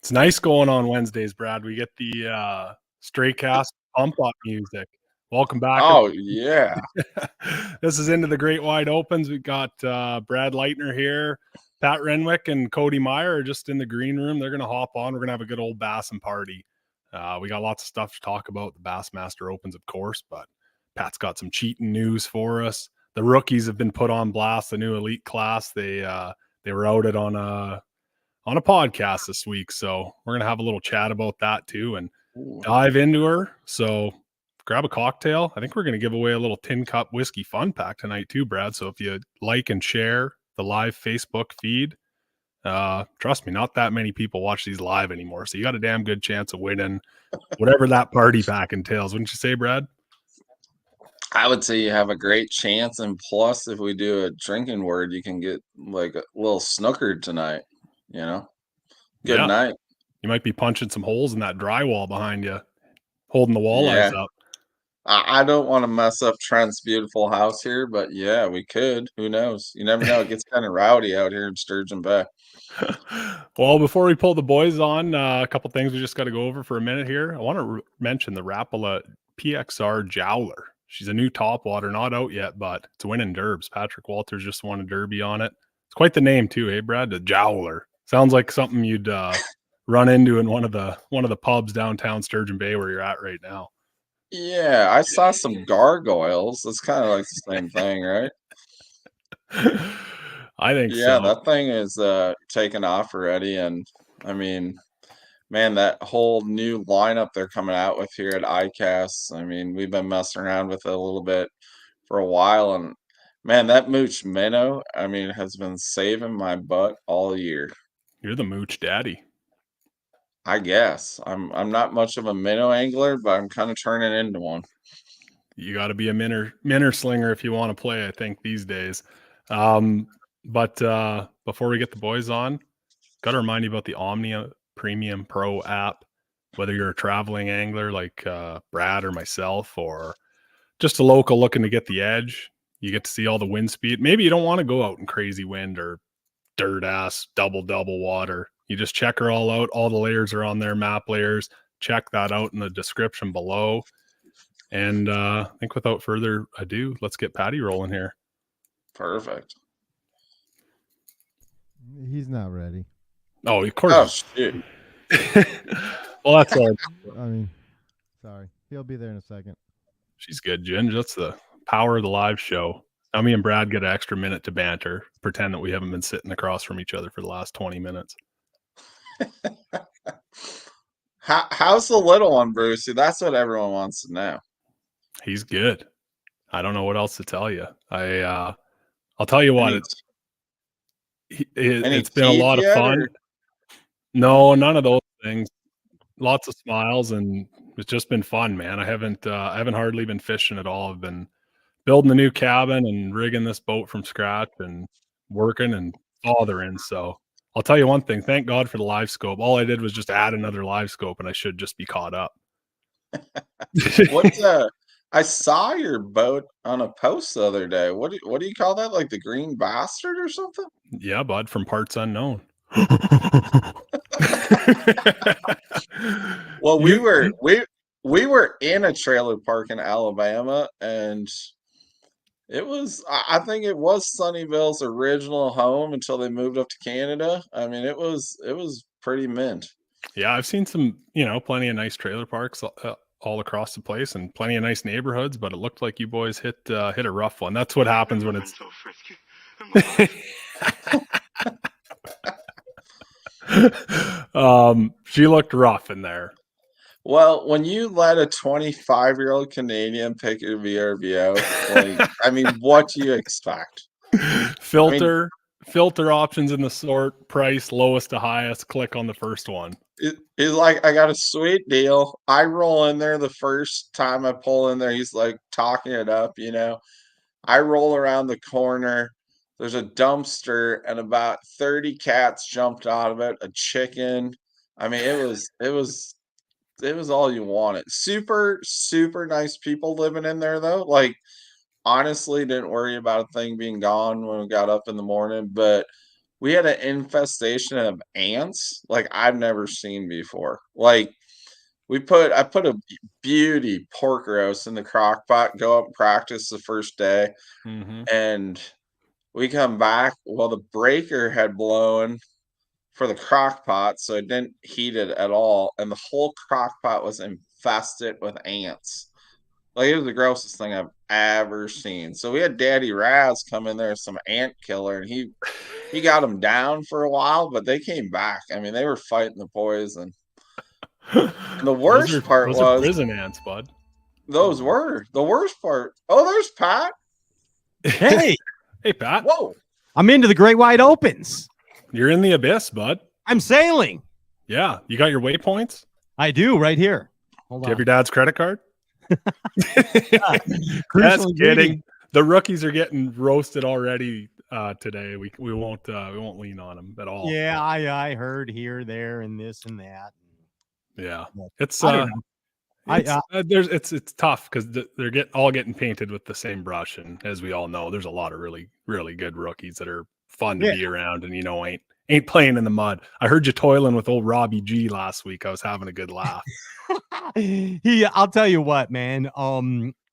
It's nice going on Wednesdays, Brad. We get the Stray Cast pump up music. Welcome back. Oh, yeah. This is Into the Great Wide Opens. We got Brad Leitner here. Pat Renwick and Cody Meyer are just in the green room. They're going to hop on. We're going to have a good old Bassin party. We got lots of stuff to talk about. The Bassmaster Opens, of course, but Pat's got some cheating news for us. The rookies have been put on blast. The new elite class. They were outed on a podcast this week, so we're gonna have a little chat about that too and dive into her. So grab a cocktail. I think we're gonna give away a little tin cup whiskey fun pack tonight too, Brad. So if you like and share the live Facebook feed, trust me, not that many people watch these live anymore, so you got a damn good chance of winning whatever that party pack entails, wouldn't you say, Brad? I would say you have a great chance, and plus if we do a drinking word, you can get like a little snookered tonight, Good night. You might be punching some holes in that drywall behind you, holding the walleyes up. I don't want to mess up Trent's beautiful house here, but yeah, we could. Who knows? You never know. It gets kind of rowdy out here in Sturgeon Bay. Well, before we pull the boys on, a couple things we just got to go over for a minute here. I want to mention the Rapala PXR Jowler. She's a new topwater, not out yet, but it's winning derbs. Patrick Walters just won a derby on it. It's quite the name too, hey Brad? The Jowler. Sounds like something you'd run into in one of the pubs downtown Sturgeon Bay where you're at right now. Yeah, I saw some gargoyles. It's kind of like the same thing, right? I think so. Yeah, that thing is taking off already, and I mean, man, that whole new lineup they're coming out with here at ICAST. I mean, we've been messing around with it a little bit for a while, and man, that mooch minnow, I mean, has been saving my butt all year. You're the mooch daddy. I guess. I'm not much of a minnow angler, but I'm kind of turning into one. You got to be a minnow slinger if you want to play, I think, these days. But before we get the boys on, got to remind you about the Omnia Premium Pro app. Whether you're a traveling angler like Brad or myself, or just a local looking to get the edge, you get to see all the wind speed. Maybe you don't want to go out in crazy wind or dirt ass double water. You just check her all out. All the layers are on there, map layers. Check that out in the description below. And I think without further ado, let's get Patty rolling here. Perfect. He's not ready. Oh, of course. Oh, shoot. Well, that's all. I mean, sorry. He'll be there in a second. She's good, Ginge. That's the power of the live show. Now me and Brad get an extra minute to banter, pretend that we haven't been sitting across from each other for the last 20 minutes. How's the little one, Brucey? That's what everyone wants to know. He's good. I don't know what else to tell you. I'll tell you what. It's been a lot of fun. Or? No, none of those things. Lots of smiles, and it's just been fun, man. I haven't hardly been fishing at all. I've been building a new cabin and rigging this boat from scratch and working and fathering. So I'll tell you one thing. Thank God for the live scope. All I did was just add another live scope, and I should just be caught up. I saw your boat on a post the other day. What do you call that? Like the Green Bastard or something? Yeah, bud, from Parts Unknown. Well, we were in a trailer park in Alabama, and I think it was Sunnyvale's original home until they moved up to Canada. I mean, it was pretty mint. Yeah, I've seen some, plenty of nice trailer parks all across the place and plenty of nice neighborhoods, but it looked like you boys hit a rough one. That's what happens when it's so frisky. She looked rough in there. Well, when you let a 25-year-old Canadian pick your VRBO, I mean, what do you expect? Filter options in the sort, price, lowest to highest, click on the first one. He's like, I got a sweet deal. I roll in there the first time I pull in there. He's like talking it up, I roll around the corner. There's a dumpster and about 30 cats jumped out of it, a chicken. I mean, it was all you wanted. Super, super nice people living in there, though. Like, honestly, didn't worry about a thing being gone when we got up in the morning. But we had an infestation of ants like I've never seen before. Like I put a beauty pork roast in the crock pot, go up and practice the first day, Mm-hmm. and we come back. Well, the breaker had blown for the crock pot, so it didn't heat it at all, and the whole crock pot was infested with ants. Like it was the grossest thing I've ever seen. So we had Daddy Raz come in there, some ant killer, and he got them down for a while, but they came back. I mean, they were fighting the poison. And the worst part those are was prison ants, bud. those were the worst part. Oh, there's Pat. Hey, Hey, Pat. Whoa. I'm into the great wide opens. You're in the abyss, bud. I'm sailing. Yeah. You got your waypoints? I do right here. Hold Do you have on. your dad's credit card? Just Crucial kidding. ingredient. The rookies are getting roasted already today. We won't lean on them at all. Yeah, I heard here, there, and this and that. Yeah. It's I don't know. it's tough because they're getting painted with the same brush, and as we all know, there's a lot of really really good rookies that are fun to be around, and ain't playing in the mud. I heard you toiling with old Robbie G last week. I was having a good laugh. I'll tell you what, man.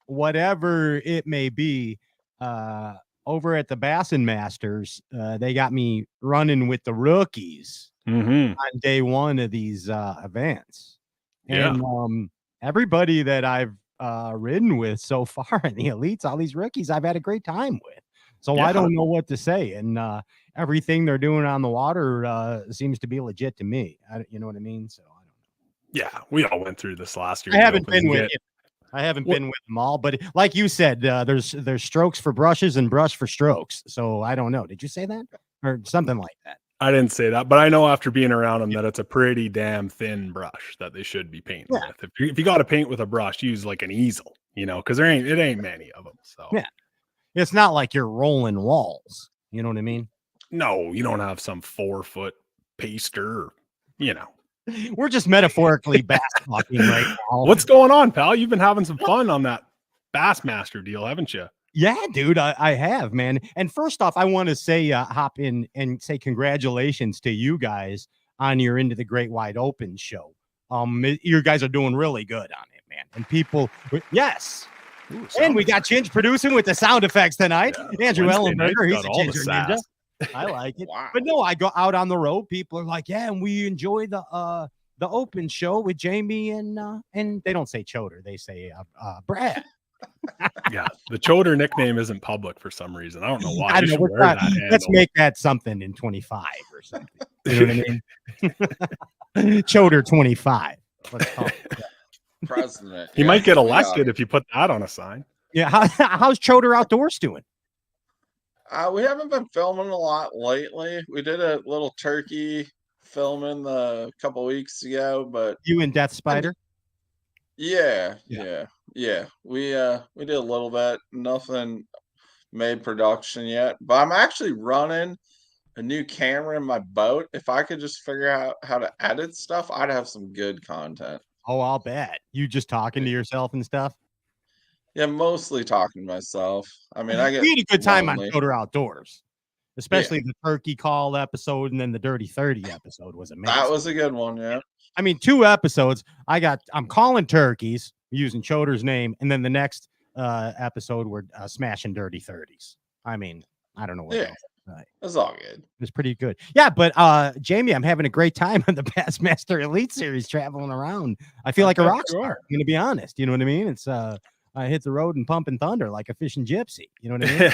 Whatever it may be, over at the Bassmasters, they got me running with the rookies Mm-hmm. on day one of these events. Yeah. And everybody that I've ridden with so far in the elites, all these rookies, I've had a great time with. So I don't know what to say. And everything they're doing on the water seems to be legit to me. You know what I mean? So I don't know. Yeah, we all went through this last year. I haven't been with them all, but like you said, there's strokes for brushes and brush for strokes. So I don't know. Did you say that or something like that? I didn't say that, but I know after being around them that it's a pretty damn thin brush that they should be painting with. If you got to paint with a brush, use like an easel, because it ain't many of them. So yeah, it's not like you're rolling walls. You know what I mean? No, you don't have some 4-foot paster. We're just metaphorically bass talking right now. What's going on, pal? You've been having some fun on that Bassmaster deal, haven't you? Yeah, dude, I have, man. And first off, I want to say, hop in and say congratulations to you guys on your Into the Great Wide Open show. You guys are doing really good on it, man. And people, yes. Ooh, and we got Ginge producing with the sound effects tonight. Yeah, Andrew Ellenberger, he's a Ginger Ninja. I like it. Wow. But no, I go out on the road. People are like, yeah, and we enjoy the open show with Jamie and they don't say Choder, they say Brad. Yeah, the Choder nickname isn't public for some reason. I don't know why. I know, let's make that something in 25 or something. You know what I mean? Choder 25. Let's call it that. President. He might get elected if you put that on a sign. Yeah, how's Choder Outdoors doing? We haven't been filming a lot lately. We did a little turkey filming a couple weeks ago, but You and Death Spider? yeah. We did a little bit. Nothing made production yet, but I'm actually running a new camera in my boat. If I could just figure out how to edit stuff, I'd have some good content. Oh, I'll bet. You just talking to yourself and stuff? Yeah, mostly talking to myself. I mean, I get We had a good time lonely. on Choder Outdoors, especially the turkey call episode, and then the Dirty 30 episode was amazing. That was a good one, yeah. I mean, 2 episodes. I'm calling turkeys using Choder's name, and then the next episode we're smashing Dirty 30s. I mean, I don't know what else. It's all good. It's pretty good. Yeah, but Jamie, I'm having a great time on the Bassmaster Elite Series traveling around. I feel like a rock star. I'm gonna be honest. You know what I mean? It's I hit the road and pumping thunder like a fishing gypsy. You know what I mean?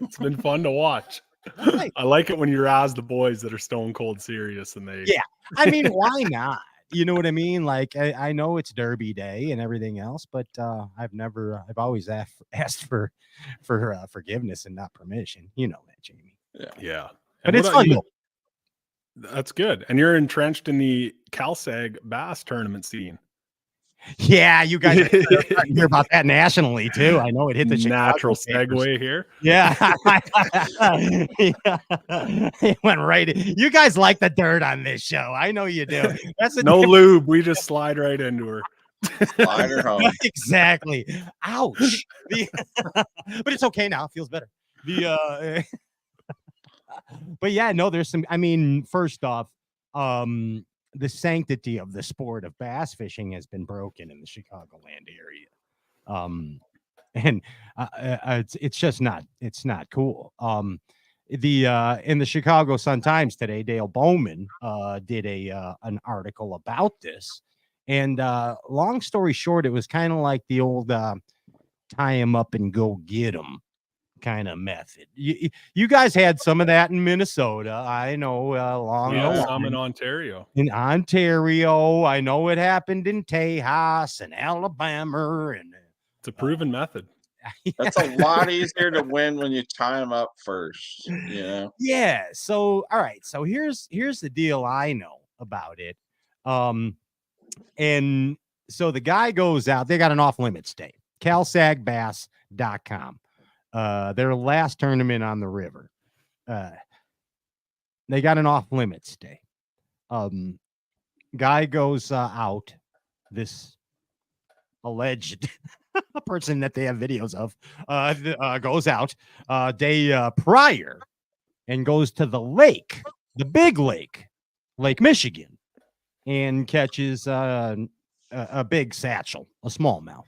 It's been fun to watch. Right. I like it when you razz the boys that are stone cold serious and they. Yeah, I mean, why not? You know what I mean? Like I know it's Derby Day and everything else, but I've always asked for forgiveness and not permission. You know that, Jamie. Yeah. But it's fun. That's good. And you're entrenched in the CalSag bass tournament scene. Yeah, you guys are starting to hear about that nationally too. I know it hit the natural Chicago segue here. Yeah. It went right. You guys like the dirt on this show. I know you do. That's no lube. We just slide right into her. Slide her home. Exactly. Ouch. But it's okay now. It feels better. But yeah, no, there's some. I mean, first off, the sanctity of the sport of bass fishing has been broken in the Chicagoland area. And it's just not cool. In the Chicago Sun-Times today, Dale Bowman did an article about this. And long story short, it was kind of like the old tie him up and go get him kind of method. You guys had some of that in Minnesota. I know along the some line. in Ontario. In Ontario, I know it happened in Tejas and Alabama, and It's a proven method. That's a lot easier to win when you tie them up first, you know? Yeah. So, all right. So here's the deal I know about it. And so the guy goes out, they got an off limits day, calsagbass.com. Their last tournament on the river. They got an off limits day. Guy goes out, this alleged person that they have videos of goes out day prior and goes to the lake, the big lake, Lake Michigan, and catches a big satchel, a smallmouth,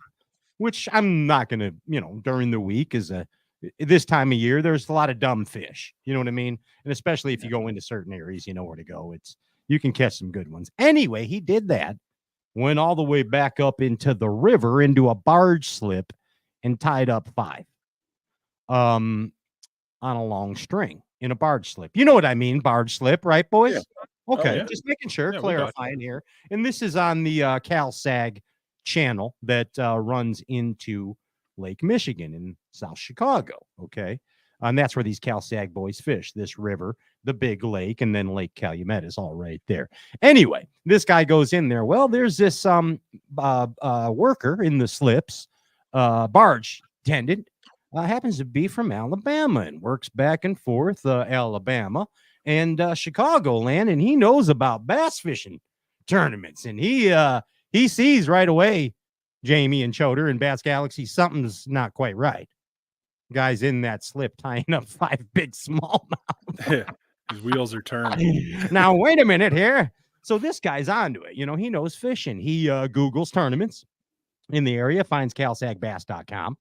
which I'm not going to, during the week this time of year, there's a lot of dumb fish. You know what I mean? And especially if you go into certain areas, you know where to go. You can catch some good ones. Anyway, he did that, went all the way back up into the river, into a barge slip, and tied up 5 on a long string in a barge slip. You know what I mean? Barge slip, right, boys? Yeah. Okay, Oh, yeah. just making sure, Yeah, clarifying here. And this is on the CalSag channel that runs into Lake Michigan in South Chicago. Okay. And that's where these CalSag boys fish, this river, the big lake, and then Lake Calumet is all right there. Anyway, this guy goes in there. Well, there's this worker in the slips, barge attendant, happens to be from Alabama and works back and forth Alabama and Chicagoland, and he knows about bass fishing tournaments, and he sees right away, Jamie and Choder and Bass Galaxy, something's not quite right. Guy's in that slip tying up 5 big smallmouth. His wheels are turning. Now, wait a minute here. So this guy's onto it. He knows fishing. He Googles tournaments in the area, finds calsagbass.com,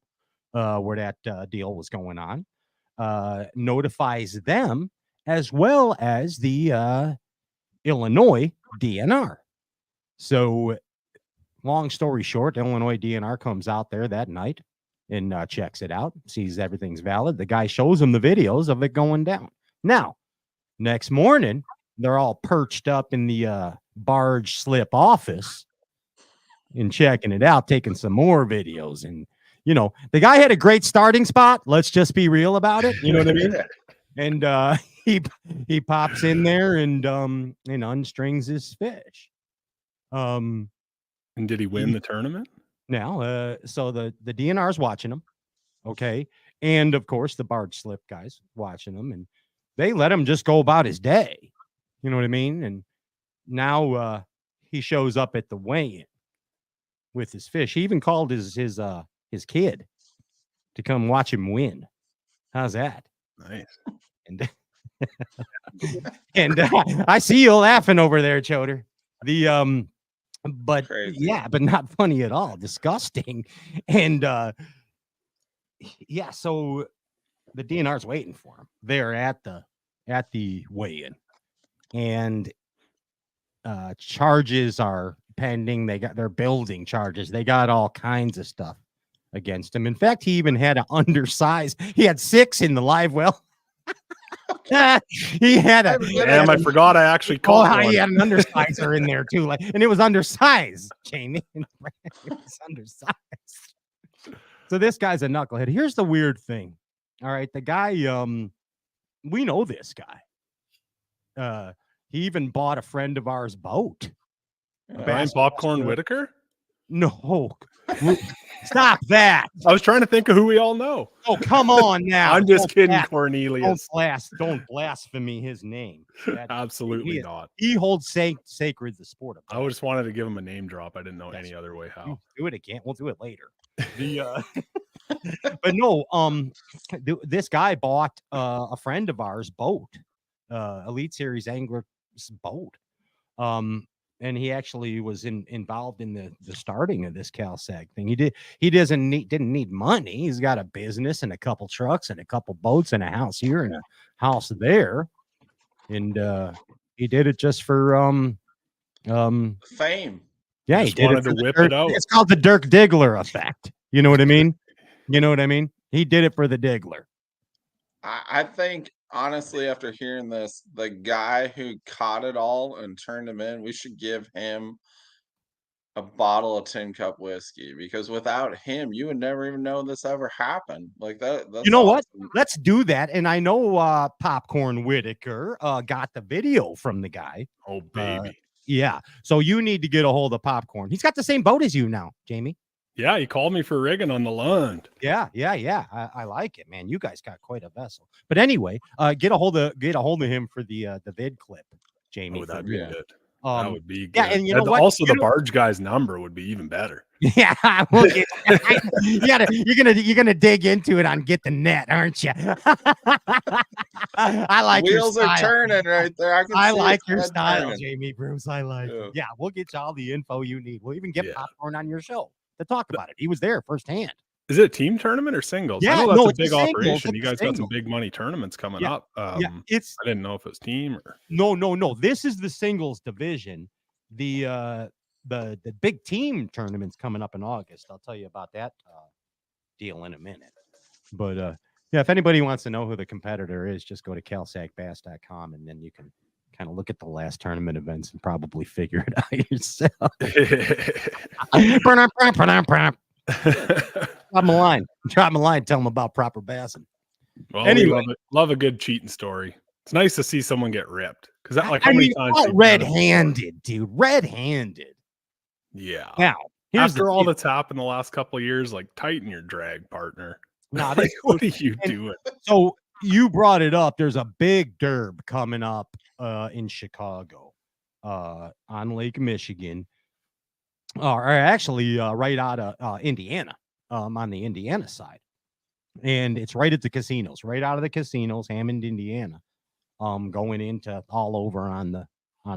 where that deal was going on, notifies them as well as the Illinois DNR. So long story short, Illinois DNR comes out there that night and checks it out, sees everything's valid. The guy shows him the videos of it going down. Now, next morning, they're all perched up in the barge slip office and checking it out, taking some more videos. And, the guy had a great starting spot. Let's just be real about it. You know what I mean? And he pops in there and unstrings his fish. And did he win the tournament? Now, so the DNR's watching him, okay, and of course the barge slip guys watching him, and they let him just go about his day. You know what I mean? And now he shows up at the weigh-in with his fish. He even called his kid to come watch him win. How's that? Nice. And I see you laughing over there, Choder. But Crazy. yeah, but not funny at all. Disgusting. And so the DNR's waiting for him. They're at the weigh-in, and charges are pending. They're building charges. They got all kinds of stuff against him. In fact, he even had an undersized. He had 6 in the live well. He had a. Damn, I forgot I actually called one. He had an undersizer in there too, and it was undersized, Jamie. It was undersized. So this guy's a knucklehead. Here's the weird thing. All right, the guy, we know this guy. He even bought a friend of ours boat. Brian Popcorn Whitaker? No. Stop that. I was trying to think of who we all know. Oh, come on now. I'm just kidding, Cornelius. Don't blaspheme his name. Absolutely not. He holds sacred the sport of golf. I just wanted to give him a name drop. I didn't know any other way how. Do it again. We'll do it later. But no, this guy bought a friend of ours boat Elite Series angler's boat. And he actually was involved in the starting of this CalSag thing. He didn't need money. He's got a business and a couple trucks and a couple boats and a house here and a house there. And he did it just for Fame. yeah, he just did it wanted for to the whip Dirk- it out. It's called the Dirk Diggler effect. You know what I mean? You know what I mean? He did it for the Diggler. I think honestly, after hearing this, the guy who caught it all and turned him in, we should give him a bottle of Tin Cup whiskey, because without him, you would never even know this ever happened. Like that. That's You know what? awesome. Let's do that. And I know Popcorn Whitaker got the video from the guy. Oh, baby. Yeah. So you need to get a hold of Popcorn. He's got the same boat as you now, Jamie. Yeah, he called me for rigging on the Lund. Yeah. I like it, man. You guys got quite a vessel. But anyway, get a hold of him for the vid clip, Jamie. Oh, that'd be Yeah. good. That would be good. yeah, and you know what? Also, You the barge guy's number would be even better. Yeah, we'll get, you're gonna dig into it on Get the Net, aren't you? I like Wheels your are style. turning right there. I see like his your head style, turning. Jamie Bruce. I like it. Yeah. Yeah, we'll get you all the info you need. We'll even get Yeah. Popcorn on your show to talk about it. He was there firsthand. Is it a team tournament or singles? Yeah, I know that's no, a it's a big singles. operation. It's You a guys got some singles. big money tournaments coming Yeah. up. Yeah, it's I didn't know if it was team or no. This is the singles division. The big team tournament's coming up in August. I'll tell you about that deal in a minute. But yeah, if anybody wants to know who the competitor is, just go to calsagbass.com and then you can kind of look at the last tournament events and probably figure it out yourself. Drop him a line. Tell them about proper bassing. Well, Anyway. we love a good cheating story. It's nice to see someone get ripped, because that, like, how I many mean, times we've done it red-handed, dude. Red-handed. before? Yeah. Now, here's After the all deal. that's happened the last couple of years, like, tighten your drag, partner. Nah, Like, what are you and- doing? So you brought it up. There's a big derb coming up in Chicago on Lake Michigan. Or actually right out of Indiana, on the Indiana side. And it's right at the casinos, right out of the casinos, Hammond, Indiana, going into all over on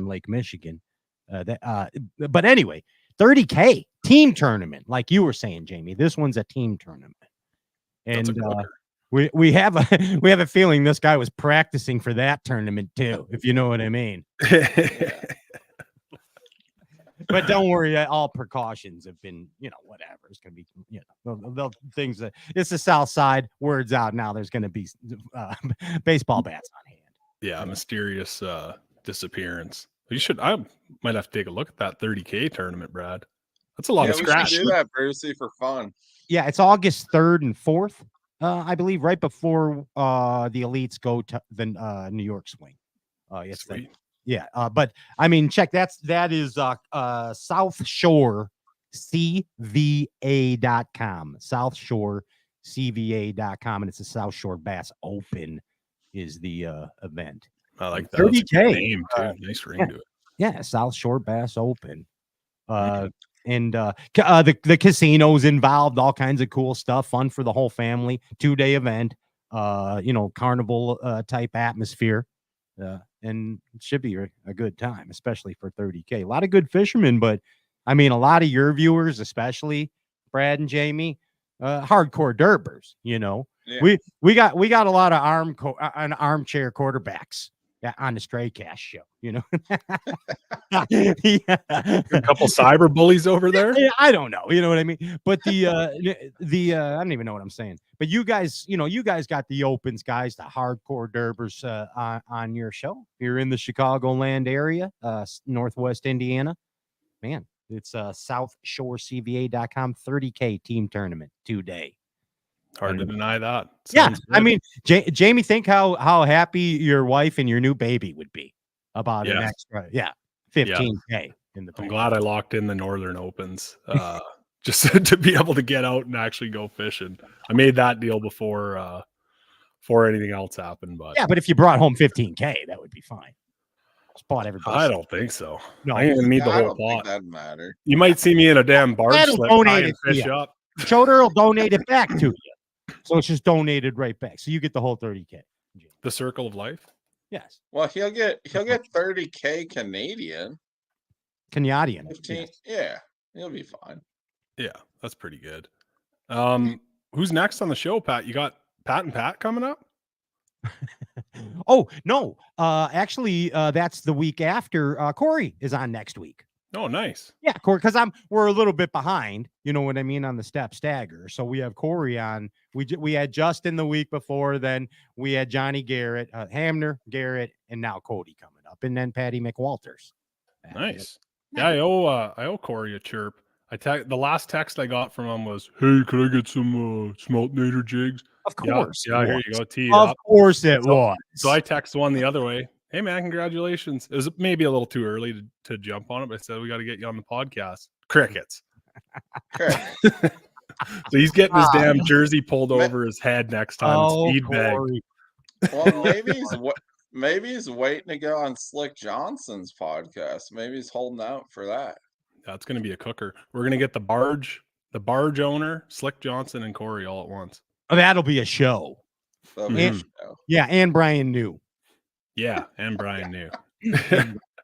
Lake Michigan. But anyway, 30K team tournament, like you were saying, Jamie. This one's a team tournament. That's a And cooker. we have a feeling this guy was practicing for that tournament too, if you know what I mean. But don't worry, all precautions have been, whatever. It's gonna be, the things that it's the South Side. Words out now. There's gonna be baseball bats on hand. Yeah, mysterious disappearance. I might have to take a look at that 30K tournament, Brad. That's a lot Yeah, of we scratch. should do that, Brucey, for fun. Yeah, it's August 3rd and 4th, I believe, right before the elites go to the New York swing. Yes, Sweet. yeah. But I mean, check that is South Shore CVA.com. South Shore CVA.com, and it's the South Shore Bass Open is the event. I like that. That's a good 30K. name too. Nice ring to it. Yeah, South Shore Bass Open. And the casinos involved, all kinds of cool stuff, fun for the whole family, 2-day event, carnival type atmosphere. And it should be a good time, especially for 30K. A lot of good fishermen, but I mean, a lot of your viewers, especially Brad and Jamie, hardcore derbers, Yeah. we got a lot of armchair quarterbacks on the Stray Cast show, A couple cyber bullies over there. I don't know, you know what I mean? But the I don't even know what I'm saying. But you guys got the opens, guys, the hardcore derbers on your show. You're in the Chicagoland area, Northwest Indiana. Man, it's SouthShoreCVA.com 30K team tournament 2-day. Hard to deny that. Yeah, Sounds I good. mean, Jamie, think how happy your wife and your new baby would be about an Yes. extra, 15K in the I'm bank. glad I locked in the Northern Opens just to be able to get out and actually go fishing. I made that deal before anything else happened, but Yeah, but if you brought home 15K, that would be fine. Just bought everybody. I don't think so. No. I ain't gonna need the I whole don't think pot. that'd matter. You might see me in a damn barge That'll slip donate trying it to to fish you. up. Choder will donate it back to you. So it's just donated right back. So you get the whole 30K. The circle of life. Yes. Well, he'll get 30K Canadian. 15. Yes. Yeah, he'll be fine. Yeah, that's pretty good. Who's next on the show, Pat? You got Pat and Pat coming up? Oh, no. Actually, that's the week after. Corey is on next week. Oh, nice. Yeah, Corey, because we're a little bit behind, you know what I mean, on the step stagger. So we have Corey on. We had Justin the week before, then we had Johnny Garrett, Hamner, Garrett, and now Cody coming up, and then Patty McWalters. Nice. Yeah, I owe Corey a chirp. The last text I got from him was, "Hey, could I get some Smeltinator jigs?" Of course. Yeah, here you go. Tee it Of up. course it was. So I text one the other way. Hey man, congratulations. It was maybe a little too early to jump on it, but I said we got to get you on the podcast. Crickets. Okay. So he's getting his damn jersey pulled over his head next time. Oh, Speed bag. Corey. Well, maybe he's waiting to go on Slick Johnson's podcast. Maybe he's holding out for that. That's gonna be a cooker. We're gonna get the barge owner, Slick Johnson, and Corey all at once. Oh, that'll be a show. That'll be a show. Yeah, and Brian New. Yeah, and Brian New.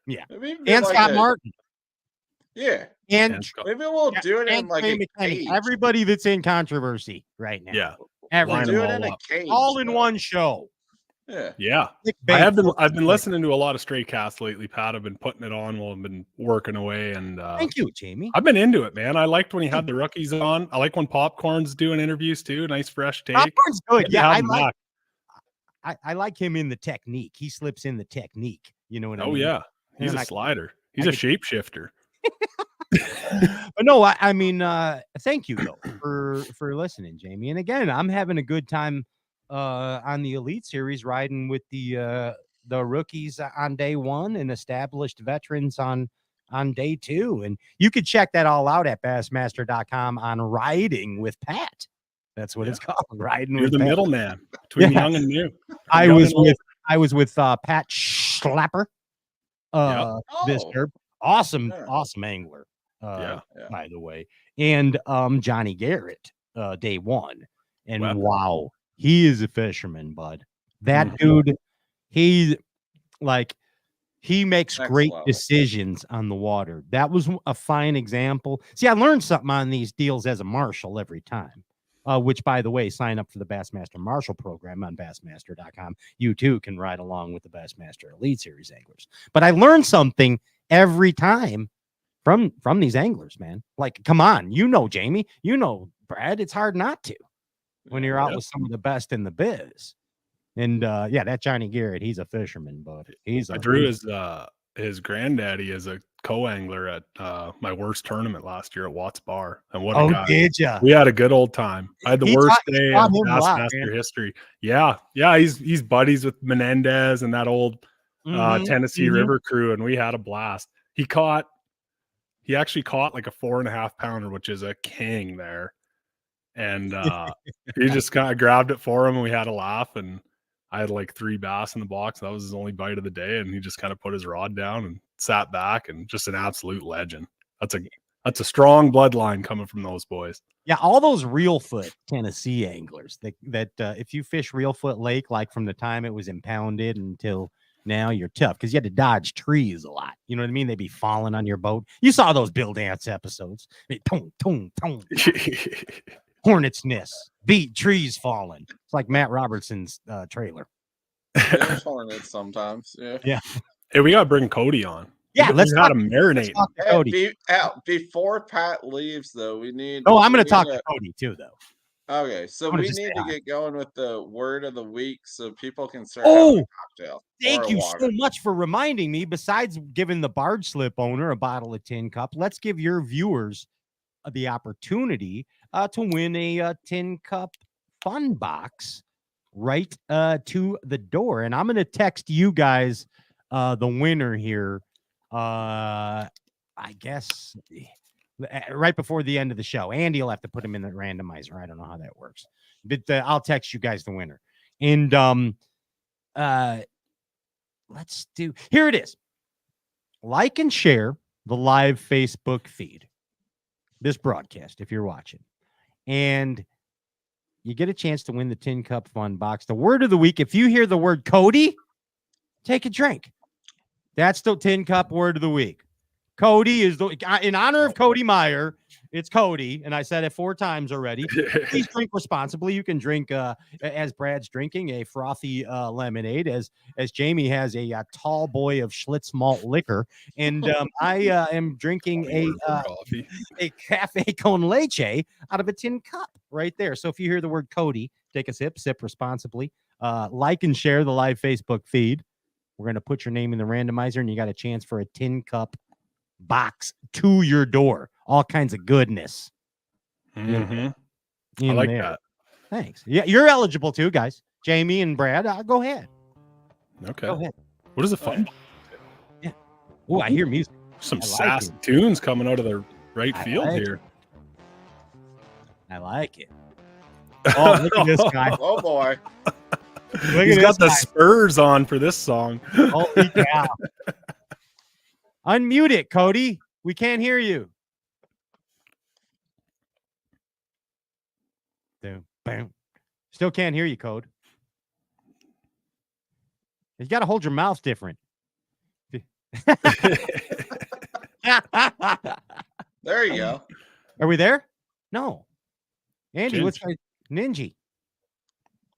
Yeah. Maybe even And like Scott Martin. Yeah. And Maybe we'll do it in and like Trey a McKinney. cage. Everybody that's in controversy right now. Yeah. Everybody. Line Do them it in all a up. cage. All in though. one show. Yeah. Yeah. I've been listening to a lot of Stray Cast lately, Pat. I've been putting it on while I've been working away, and Thank you, Jamie. I've been into it, man. I liked when he had the rookies on. I like when Popcorn's doing interviews too. Nice fresh take. Popcorn's good. Yeah, I I like him in the technique. He slips in the technique. You know what I mean? yeah. He's And a I- slider. He's a shapeshifter. But no, I mean, thank you though for listening, Jamie. And again, I'm having a good time on the Elite Series, riding with the rookies on day one and established veterans on day two. And you could check that all out at Bassmaster.com on Riding with Pat. That's what it's called. Riding You're with the Pat. middleman between Yeah. young and new. I Young was and old. with Pat Schlapper. This Oh. derp. Awesome Yeah. angler. Yeah. By the way, and Johnny Garrett, day one, and Weapon. wow, he is a fisherman, bud. That Mhm. dude, he makes Next great level. decisions on the water. That was a fine example. See, I learned something on these deals as a marshal every time. Which, by the way, sign up for the Bassmaster Marshal program on Bassmaster.com. You too can ride along with the Bassmaster Elite Series anglers. But I learned something every time from these anglers, man. Like, come on, Jamie, Brad. It's hard not to when you're out Yeah. with some of the best in the biz. And that Johnny Garrett, he's a fisherman, bud. I drew his granddaddy as a co-angler at my worst tournament last year at Watts Bar. And what a guy. Did ya? We had a good old time. I had the He worst taught- day taught of him a lot, Bassmaster man. history. Yeah. He's buddies with Menendez and that old Tennessee River crew, and we had a blast. He actually caught like a 4.5 pounder, which is a king there. And he just kind of grabbed it for him, and we had a laugh. And I had like 3 bass in the box. That was his only bite of the day, and he just kind of put his rod down and sat back, and just an absolute legend. That's a strong bloodline coming from those boys. Yeah, all those real foot Tennessee anglers that if you fish real foot lake, like from the time it was impounded until now, you're tough because you had to dodge trees a lot. You know what I mean? They'd be falling on your boat. You saw those Bill Dance episodes. Tong, tong, tong. Hornet's nest, beat trees falling. It's like Matt Robertson's trailer. There's hornets sometimes. Yeah. Hey, we gotta bring Cody on. Yeah, let's how to marinate. talk to Hey, Cody. before Pat leaves, though, we need. Oh, I'm going we to talk need to Cody too, though. Okay, so wanna we just need say to hi. get going with the word of the week so people can start having a cocktail. or Thank a you water. so much for reminding me. Besides giving the barge slip owner a bottle of Tin Cup, let's give your viewers the opportunity to win a Tin Cup fun box right to the door. And I'm going to text you guys the winner here. I guess right before the end of the show. Andy will have to put him in the randomizer. I don't know how that works, but I'll text you guys the winner. And let's do, here it is. Like and share the live Facebook feed, this broadcast, if you're watching, and you get a chance to win the Tin Cup fun box. The word of the week, if you hear the word Cody, take a drink. That's the Tin Cup word of the week. Cody is in honor of Cody Meyer. It's Cody, and I said it 4 times already. Please drink responsibly. You can drink, as Brad's drinking, a frothy lemonade, as Jamie has a tall boy of Schlitz malt liquor, and I am drinking a cafe con leche out of a tin cup right there. So if you hear the word Cody, take a sip responsibly. Like and share the live Facebook feed. We're going to put your name in the randomizer, and you got a chance for a tin cup box to your door. All kinds of goodness. I like that. Thanks. Yeah, you're eligible too, guys. Jamie and Brad, go ahead. Okay. Go ahead. What is the fun? Yeah. Oh, I hear music. Some sassy tunes coming out of the right field here. I like it. Oh, look at this guy. Oh boy. He's got the spurs on for this song. Holy cow. Unmute it, Cody. We can't hear you. Bam. Still can't hear you, Code. You got to hold your mouth different. There you go. Are we there? No. Andy, what's my Ninja?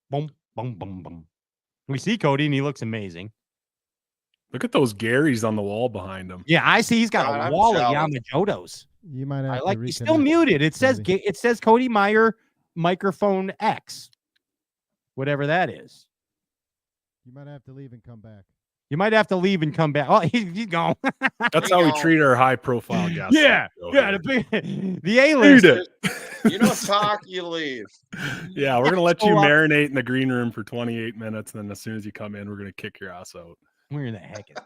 Boom, boom, boom, boom. We see Cody, and he looks amazing. Look at those Garys on the wall behind him. Yeah, I see. He's got a wall of Yamajodos. You might have he's still muted. It says Cody Meyer microphone X, whatever that is. You might have to leave and come back. Oh, he's gone. That's how we treat our high-profile guests. Yeah, the A-list. You don't talk, you leave. Yeah, we're gonna let you marinate in the green room for 28 minutes, and then as soon as you come in, we're gonna kick your ass out. Where the heck is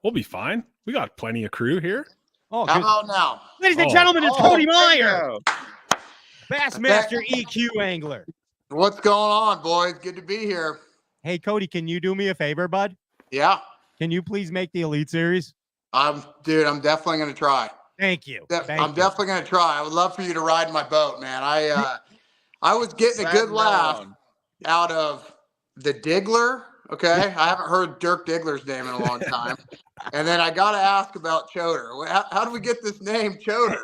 We'll be fine. We got plenty of crew here. Oh, how about now? Ladies and gentlemen, it's Cody Meyer, Bassmaster EQ angler. What's going on, boys? Good to be here. Hey, Cody, can you do me a favor, bud? Yeah. Can you please make the Elite Series? I'm definitely going to try. Thank you. I'm definitely going to try. I would love for you to ride my boat, man. I was getting a good laugh out of the Diggler. Okay. I haven't heard Dirk Diggler's name in a long time. And then I got to ask about Choder. How do we get this name Choder?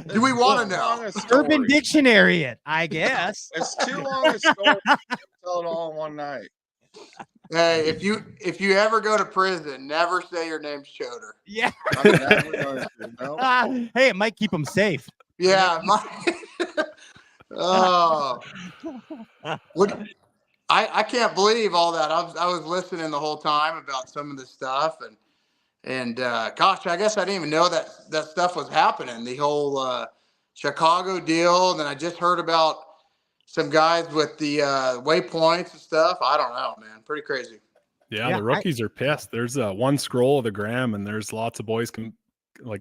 Do we want to know? Urban Dictionary it, I guess. It's too long a story to tell it all in one night. Hey, if you ever go to prison, never say your name's Choder. Yeah. I'm never going to, no. Hey, it might keep them safe. Yeah. Oh. I can't believe all that. I was listening the whole time about some of this stuff, and gosh, I guess I didn't even know that stuff was happening. The whole Chicago deal, and then I just heard about some guys with the waypoints and stuff. I don't know, man. Pretty crazy. Yeah, the rookies are pissed. There's one scroll of the gram, and there's lots of boys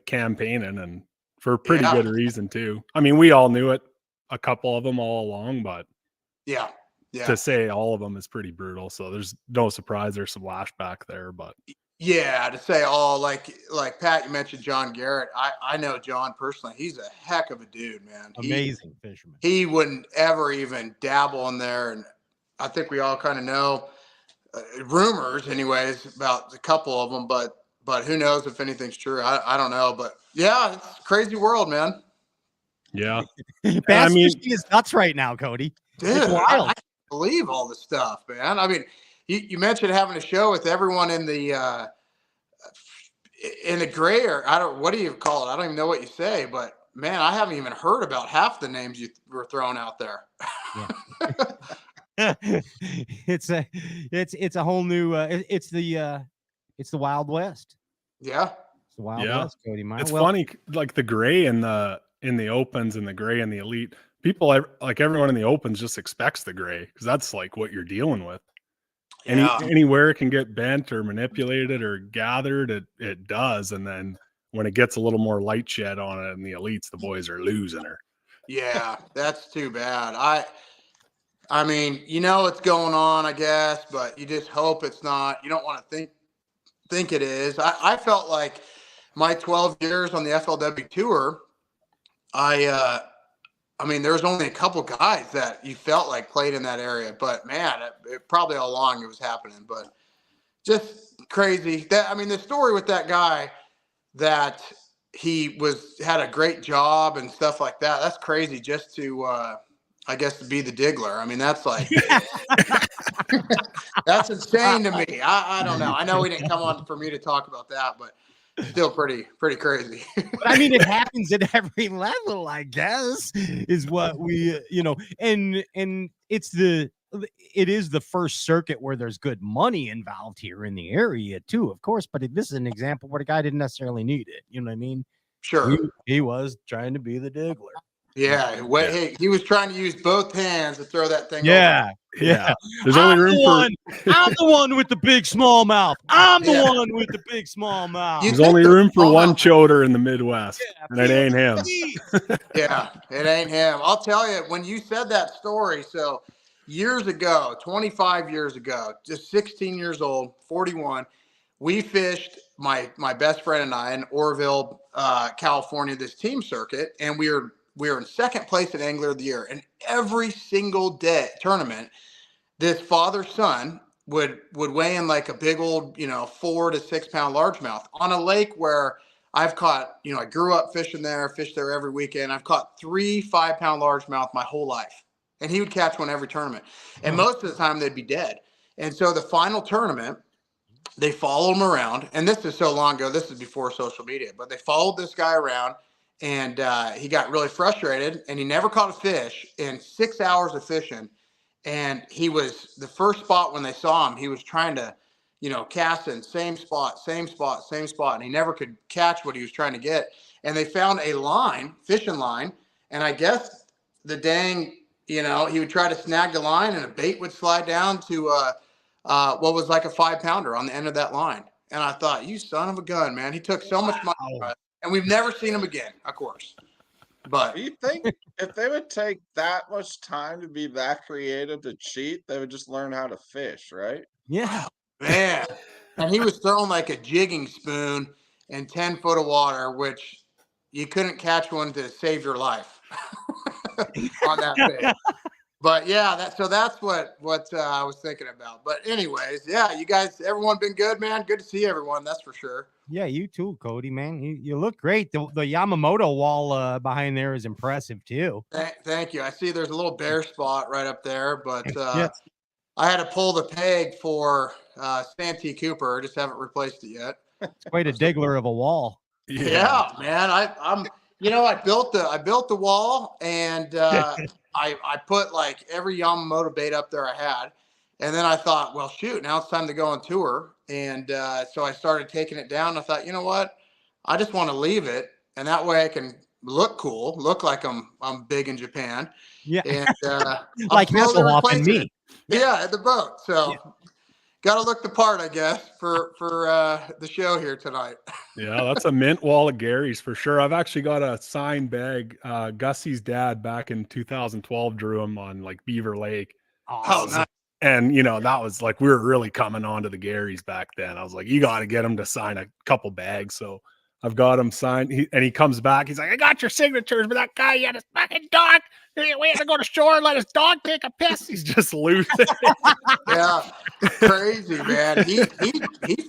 campaigning, and for pretty good reason too. I mean, we all knew it, a couple of them all along, but yeah. To say all of them is pretty brutal. So there's no surprise there's some lashback there, but yeah, to say all like Pat, you mentioned John Garrett. I know John personally. He's a heck of a dude, man. Amazing fisherman. He wouldn't ever even dabble in there, and I think we all kind of know rumors, anyways, about a couple of them. But who knows if anything's true? I don't know. But yeah, it's a crazy world, man. Yeah, Bass fishing is nuts right now, Cody. Dude, it's wild. I can't believe all this stuff, man. I mean, you mentioned having a show with everyone in the gray area. What do you call it? I don't even know what you say, but man, I haven't even heard about half the names you were throwing out there. Yeah. It's a whole new it's the Wild West. Yeah. It's the Wild West, Cody Meyer. It's funny, like the gray in the opens and the gray in the elite. People like everyone in the opens just expects the gray because that's like what you're dealing with. Anywhere it can get bent or manipulated or gathered, it does. And then when it gets a little more light shed on it in the elites, the boys are losing her. Yeah, that's too bad. I mean, you know what's going on, I guess, but you just hope it's not. You don't want to think it is. I felt like my 12 years on the FLW tour, I I mean, there was only a couple guys that you felt like played in that area, but man, it probably all along it was happening, but just crazy. I mean, the story with that guy that he had a great job and stuff like that. That's crazy just to, I guess, to be the diggler. I mean, that's like, that's insane to me. I don't know. I know we didn't come on for me to talk about that, but still pretty crazy. But I mean, it happens at every level, I guess, is what we, and it is the first circuit where there's good money involved here in the area too, of course. But this is an example where the guy didn't necessarily need it. You know what I mean? Sure. He was trying to be the diggler. Yeah. Hey, he was trying to use both hands to throw that thing. Yeah. Over. Yeah. There's only room I'm the one with the big small mouth. I'm the one with the big small mouth. There's only room for one choder in the Midwest, and it ain't him. Yeah, it ain't him. I'll tell you, when you said that story, so years ago, 25 years ago, just 16 years old, 41, we fished, my best friend and I, in Orville, California, this team circuit, and we were in second place at Angler of the Year. And every single day tournament, this father-son would weigh in like a big old, 4 to 6 pound largemouth on a lake where I've caught, I grew up fishing there, fished there every weekend. I've caught 3 5-pound largemouth my whole life. And he would catch one every tournament. And most of the time they'd be dead. And so the final tournament, they followed him around. And this is so long ago. This is before social media. But they followed this guy around. And he got really frustrated. And he never caught a fish in 6 hours of fishing. And he was the first spot when they saw him, he was trying to, cast in same spot. And he never could catch what he was trying to get. And they found a line, fishing line. And I guess the dang, he would try to snag the line and a bait would slide down to what was like a 5-pounder on the end of that line. And I thought, you son of a gun, man. He took so much money from us. And we've never seen him again, of course. But do you think if they would take that much time to be that creative to cheat, they would just learn how to fish, right? Yeah. Man. And he was throwing like a jigging spoon in 10 foot of water, which you couldn't catch one to save your life on that bait. But yeah, that's what I was thinking about. But anyways, yeah, you guys, everyone been good, man. Good to see everyone. That's for sure. Yeah, you too, Cody, man. You look great. The Yamamoto wall behind there is impressive too. Thank you. I see there's a little bare spot right up there, but yes. I had to pull the peg for Santee Cooper. I just haven't replaced it yet. It's quite a diggler of a wall. Yeah, man. I'm I built the wall and I put like every Yamamoto bait up there I had. And then I thought, well, shoot, now it's time to go on tour. And so I started taking it down. I thought, you know what? I just want to leave it. And that way I can look cool, look like I'm big in Japan. Yeah. And like Hasselhoff and me. Yeah, at the boat. So got to look the part, I guess, for the show here tonight. Yeah, that's a mint wall of Gary's for sure. I've actually got a signed bag. Gussie's dad back in 2012 drew him on like Beaver Lake. Oh, nice. And, that was like, we were really coming on to the Garys back then. I was like, you got to get him to sign a couple bags. So I've got him signed. He comes back. He's like, I got your signatures, but that guy, he had his fucking dog. We had to go to shore and let his dog take a piss. He's just losing. Yeah, crazy, man. He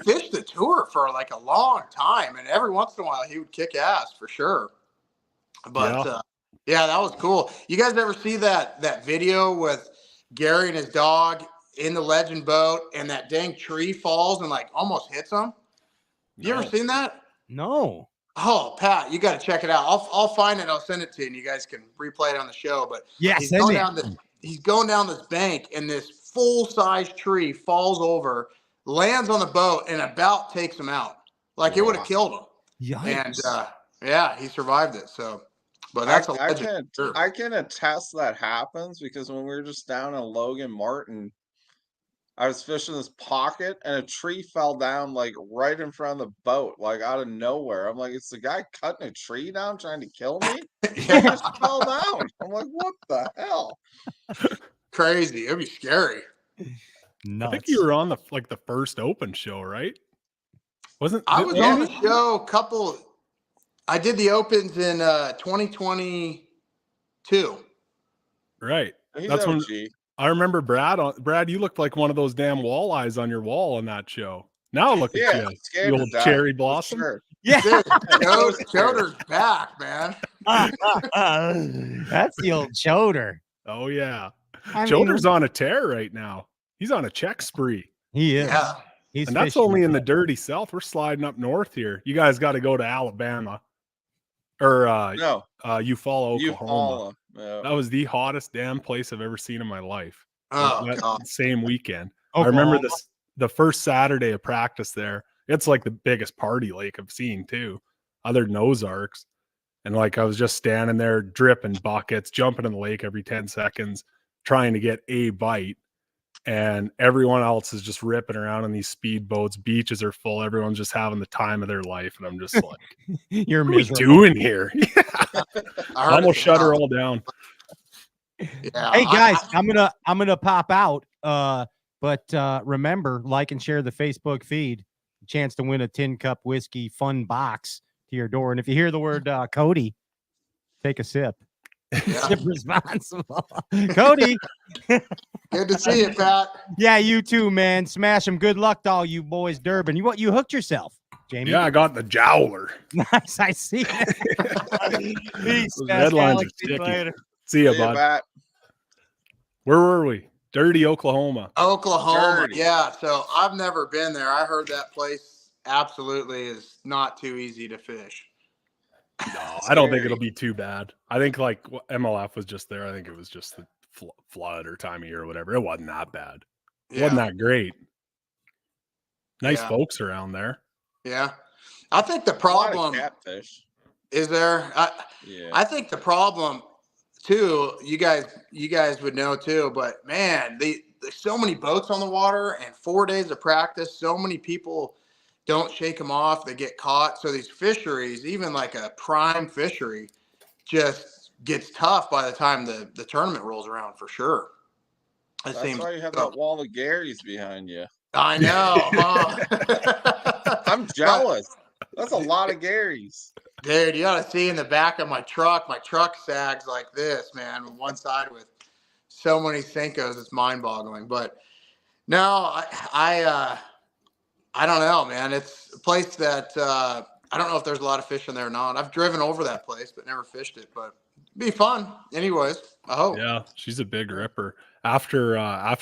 fished the tour for like a long time. And every once in a while, he would kick ass for sure. But yeah, that was cool. You guys ever see that video with Gary and his dog in the legend boat and that dang tree falls and like almost hits him? You ever seen that? No. Oh, Pat, you got to check it out. I'll find it. I'll send it to you and you guys can replay it on the show. But he's going down this bank and this full-size tree falls over, lands on the boat and about takes him out. Like it would have killed him. Yikes. And he survived it. So but that's I can attest that happens because when we were just down in Logan Martin, I was fishing this pocket and a tree fell down like right in front of the boat, like out of nowhere. I'm like, it's the guy cutting a tree down trying to kill me? He just fell down. I'm like, what the hell? Crazy. It'd be scary. Nuts. I think you were on the first open show, right? I was on the show I did the opens in 2020. 2. Right. He's That's when OG. I remember Brad, you looked like one of those damn walleyes on your wall on that show. Now look at Yeah, you, scared you to old death, cherry for blossom. sure. Yeah. Dude, so scared. Choder's back, man. That's the old Choder. Oh yeah. I mean, Choder's on a tear right now. He's on a check spree. he is. Yeah. He's And that's fishing. only in the dirty South. We're sliding up north here. You guys got to go to Alabama or No, Eufaula, you Oklahoma. follow. Yeah. That was the hottest damn place I've ever seen in my life. Oh, That God. same weekend. Oklahoma. I remember the first Saturday of practice there. It's like the biggest party lake I've seen too, other than Ozarks. And like I was just standing there dripping buckets, jumping in the lake every 10 seconds, trying to get a bite. And everyone else is just ripping around on these speedboats. Beaches are full. Everyone's just having the time of their life. And I'm just like, You're what are we miserable. doing here? I heard Almost it's shut her out. all down. Yeah. Hey guys, I'm gonna pop out. But remember, like and share the Facebook feed. Chance to win a tin cup whiskey fun box to your door. And if you hear the word Cody, take a sip. Yeah. Sip responsible. Cody. Good to see you, Pat. Yeah, you too, man. Smash them. Good luck to all you boys, Durbin. You hooked yourself, Jamie. Yeah, I got the jowler. Nice. I see it. Peace. Those guys. headlines Alex, are see you sticky. later. See ya, See you, bud. Pat. Where were we? Dirty Oklahoma. Oklahoma. Dirty. Yeah. So I've never been there. I heard that place absolutely is not too easy to fish. No, I don't think Scary. it'll be too bad. I think like MLF was just there. I think it was just the flood or time of year or whatever. It wasn't that bad. It wasn't that great. Nice Yeah. folks around there. Yeah. I think the A lot of problem catfish. is there. Yeah. I think the problem too, you guys would know too, but man, there's so many boats on the water and 4 days of practice. So many people don't shake them off. They get caught. So these fisheries, even like a prime fishery, just gets tough by the time the tournament rolls around for sure. It That's seems why you have so. that wall of Garys behind you. I know, huh? I'm jealous. That's a lot of Garys. Dude, you ought to see in the back of my truck. My truck sags like this, man, on one side with so many Senkos. It's mind-boggling. But no, I don't know, man. It's a place that I don't know if there's a lot of fish in there or not. I've driven over that place, but never fished it. But it'd be fun, anyways. I hope. Yeah, she's a big ripper. After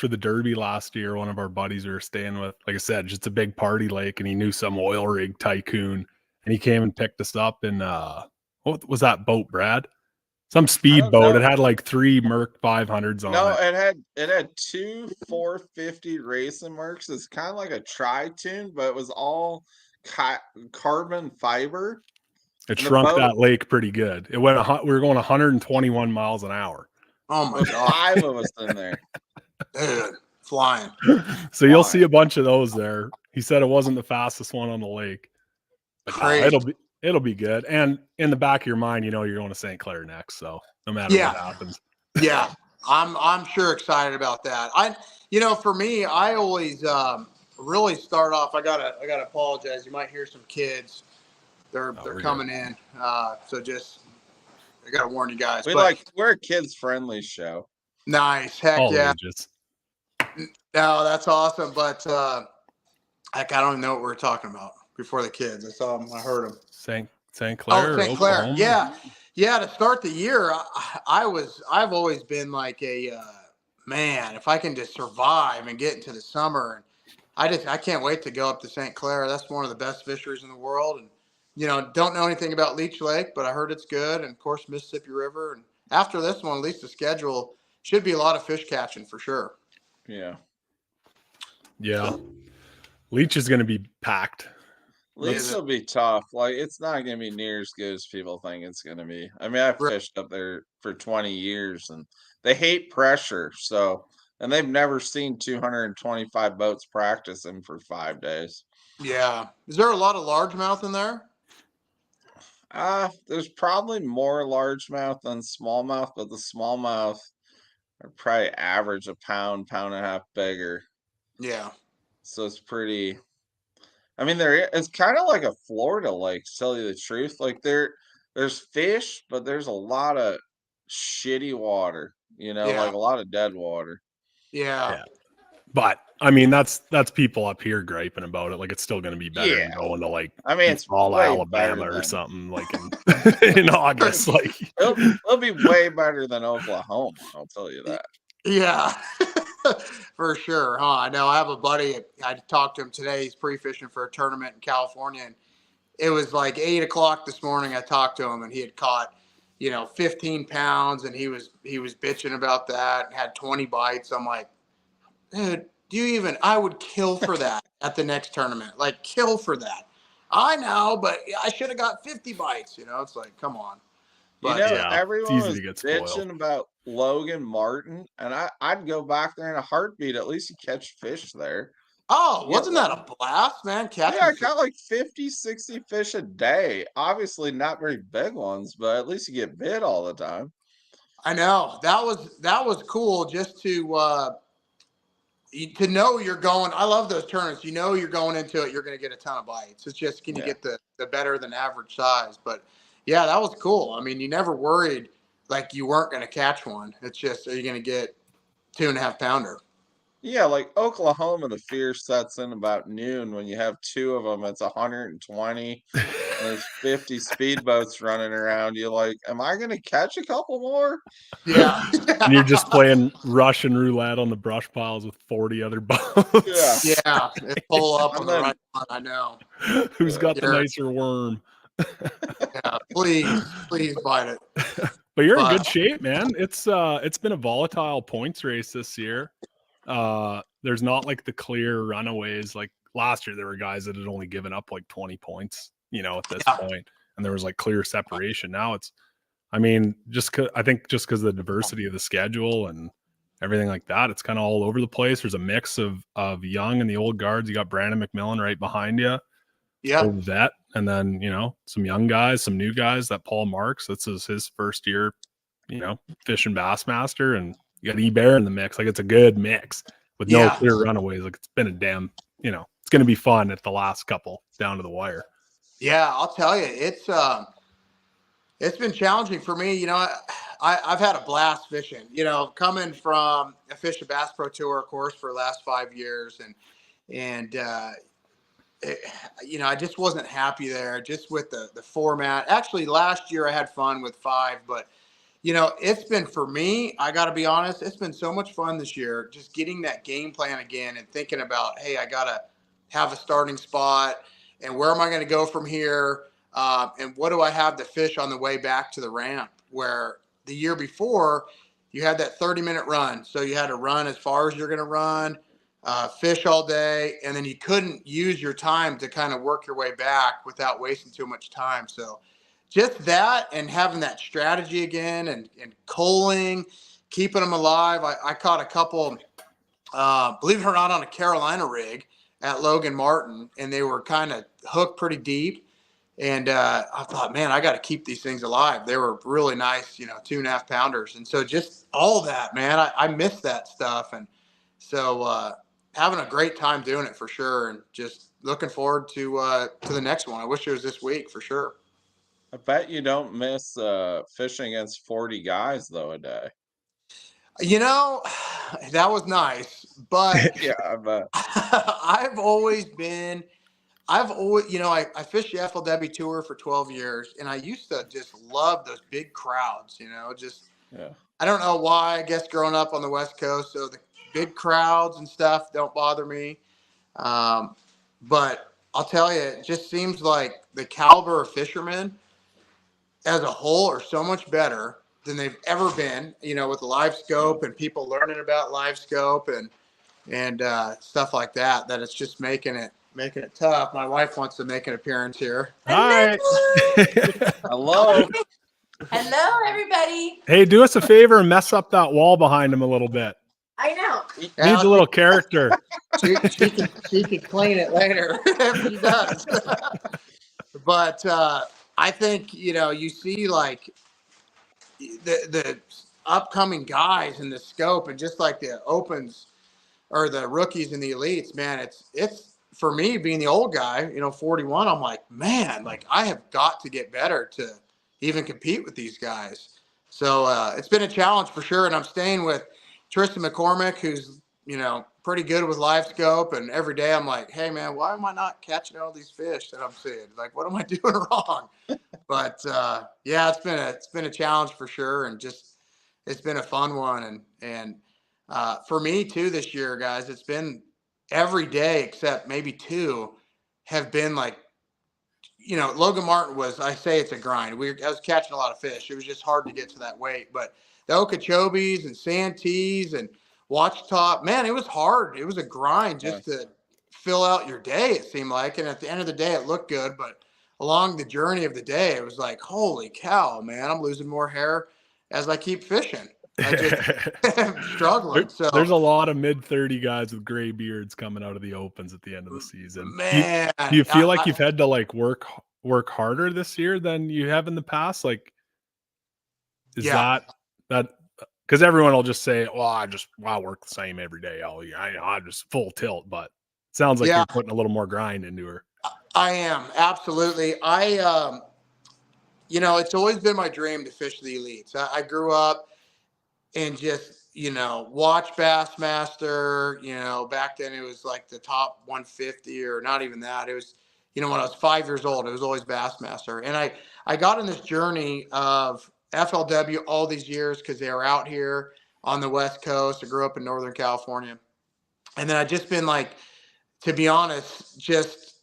the Derby last year, one of our buddies we were staying with, like I said, just a big party lake, and he knew some oil rig tycoon, and he came and picked us up in what was that boat, Brad? Some speed boat. It had like 3 Merc 500s on No, it. it had 2 450 racing Mercs. It's kind of like a tri-tune, but it was all carbon fiber. It And shrunk the boat- that lake pretty good. It went. We were going 121 miles an hour. Oh my With god, 5 of us in there. dude, flying. So you'll Why? see a bunch of those there. He said it wasn't the fastest one on the lake. But no, Crazy. it'll be good. And in the back of your mind, you know you're going to St. Clair next. So no matter Yeah. what happens. Yeah, I'm sure excited about that. For me, I always really start off. I gotta apologize. You might hear some kids. They're we're coming in. So just I gotta warn you guys. We're a kids friendly show. Nice. Heck All yeah. ages. No, that's awesome. But I don't even know what we were talking about before the kids. I saw them. I heard them. St. Clair. Oh, St. Clair. Oklahoma? Yeah. To start the year, I've always been like a man. If I can just survive and get into the summer, and I can't wait to go up to St. Clair. That's one of the best fisheries in the world. And don't know anything about Leech Lake, but I heard it's good. And of course, Mississippi River. And after this one, at least the schedule should be a lot of fish catching for sure. Yeah. Yeah. Leech is going to be packed. Leech will be tough. Like, it's not going to be near as good as people think it's going to be. I mean, I've fished up there for 20 years, and they hate pressure. And they've never seen 225 boats practicing for 5 days. Yeah. Is there a lot of largemouth in there? There's probably more largemouth than smallmouth, but the smallmouth are probably average a pound and a half bigger. Yeah. So it's pretty. I mean, it's kind of like a Florida lake, to tell you the truth. Like there's fish, but there's a lot of shitty water, Yeah. like a lot of dead water. Yeah. But I mean, that's people up here griping about it. Like, it's still going to be better than Yeah. going to like I mean, it's all way Alabama better or than something like in in August. Like, it'll be way better than Oklahoma, I'll tell you that. Yeah, for sure. Huh? I know. I have a buddy. I talked to him today. He's pre-fishing for a tournament in California, and it was like 8 o'clock this morning. I talked to him, and he had caught, 15 pounds, and he was bitching about that. And had 20 bites. I'm like, dude, I would kill for that at the next tournament. Like, kill for that. I know, but I should have got 50 bites. It's like, come on. But yeah, it's everyone easy was to get spoiled. bitching about Logan Martin, and I'd go back there in a heartbeat. At least you catch fish there. oh, wasn't that a blast, man? Yeah, I Catching fish. got like 50, 60 fish a day. Obviously not very big ones, but at least you get bit all the time. I know. That was cool just to know you're going. I love those tournaments. You're going into it, you're going to get a ton of bites. It's just, can you get the better than average size? But yeah, that was cool. I mean, you never worried like you weren't going to catch one. It's just, are you going to get 2.5 pounder? Yeah, like Oklahoma, the fear sets in about noon when you have two of them. It's 120, and there's 50 speedboats running around. You're like, am I going to catch a couple more? Yeah. And you're just playing Russian roulette on the brush piles with 40 other boats. Yeah. Yeah. Pull up on And the then- right one. I know. Who's got the You're- nicer worm? Yeah. Please bite it. But you're in good shape, man. It's been a volatile points race this year. There's not like the clear runaways. Like last year, there were guys that had only given up like 20 points, at this point, and there was like clear separation. Now it's, I mean, I think just because of the diversity of the schedule and everything like that, it's kind of all over the place. There's a mix of young and the old guards. You got Brandon McMillan right behind you. Yeah. Old vet, and then some young guys, some new guys. That Paul Marks, this is his first year, fishing Bassmaster, and you got E-Bear in the mix. Like, it's a good mix with no clear runaways. Like, it's been a damn, it's going to be fun at the last couple down to the wire. Yeah, I'll tell you, it's been challenging for me. I've had a blast fishing. Coming from a Fish a Bass Pro Tour course for the last 5 years, and I just wasn't happy there, just with the format. Actually, last year I had fun with 5, but it's been, for me, I got to be honest, it's been so much fun this year, just getting that game plan again and thinking about, hey, I got to have a starting spot, and where am I going to go from here? And what do I have to fish on the way back to the ramp? Where the year before, you had that 30-minute run. So you had to run as far as you're going to run, fish all day, and then you couldn't use your time to kind of work your way back without wasting too much time. So just that, and having that strategy again, and culling, keeping them alive. I caught a couple, believe it or not, on a Carolina rig at Logan Martin, and they were kind of hooked pretty deep. And I thought, man, I got to keep these things alive. They were really nice, 2.5 pounders. And so just all that, man, I miss that stuff. And so having a great time doing it for sure. And just looking forward to the next one. I wish it was this week for sure. I bet you don't miss fishing against 40 guys, though, a day. That was nice, but Yeah, I bet. I've always, I fished the FLW Tour for 12 years, and I used to just love those big crowds, I don't know why. I guess growing up on the West Coast, so the big crowds and stuff don't bother me. But I'll tell you, it just seems like the caliber of fishermen as a whole are so much better than they've ever been, with live scope and people learning about live scope and stuff like that, that it's just making it tough. My wife wants to make an appearance here. Hi. Hello. Hello, everybody. Hey, do us a favor and mess up that wall behind him a little bit. I know. Needs a little character. She can clean it later if he does. But I think, you see like the upcoming guys in the scope, and just like the opens or the rookies and the elites, man, it's for me, being the old guy, 41, I'm like, man, like I have got to get better to even compete with these guys. So it's been a challenge for sure. And I'm staying with Tristan McCormick, who's, pretty good with live scope. And every day I'm like, hey man, why am I not catching all these fish that I'm seeing? Like, what am I doing wrong? But yeah, it's been a challenge for sure. And just, it's been a fun one. And for me too, this year, guys, it's been every day except maybe 2 have been like, Logan Martin I say it's a grind. I was catching a lot of fish. It was just hard to get to that weight. But the Okeechobees and Santees and Watchtop, man, it was hard. It was a grind just to fill out your day, it seemed like. And at the end of the day, it looked good. But along the journey of the day, it was like, holy cow, man, I'm losing more hair as I keep fishing. I just am struggling. So there's a lot of mid-30 guys with gray beards coming out of the opens at the end of the season. Man, do you feel like you've had to like work harder this year than you have in the past? Like, is that because everyone will just say, well, I work the same every day all year. I just full tilt, but it sounds like you're putting a little more grind into her. I am, absolutely. It's always been my dream to fish the elites. I grew up and just, watch Bassmaster, back then it was like the top 150 or not even that. It was, when I was 5 years old, it was always Bassmaster. And I got on this journey of FLW all these years because they were out here on the West Coast. I grew up in Northern California. And then I just been like, to be honest, just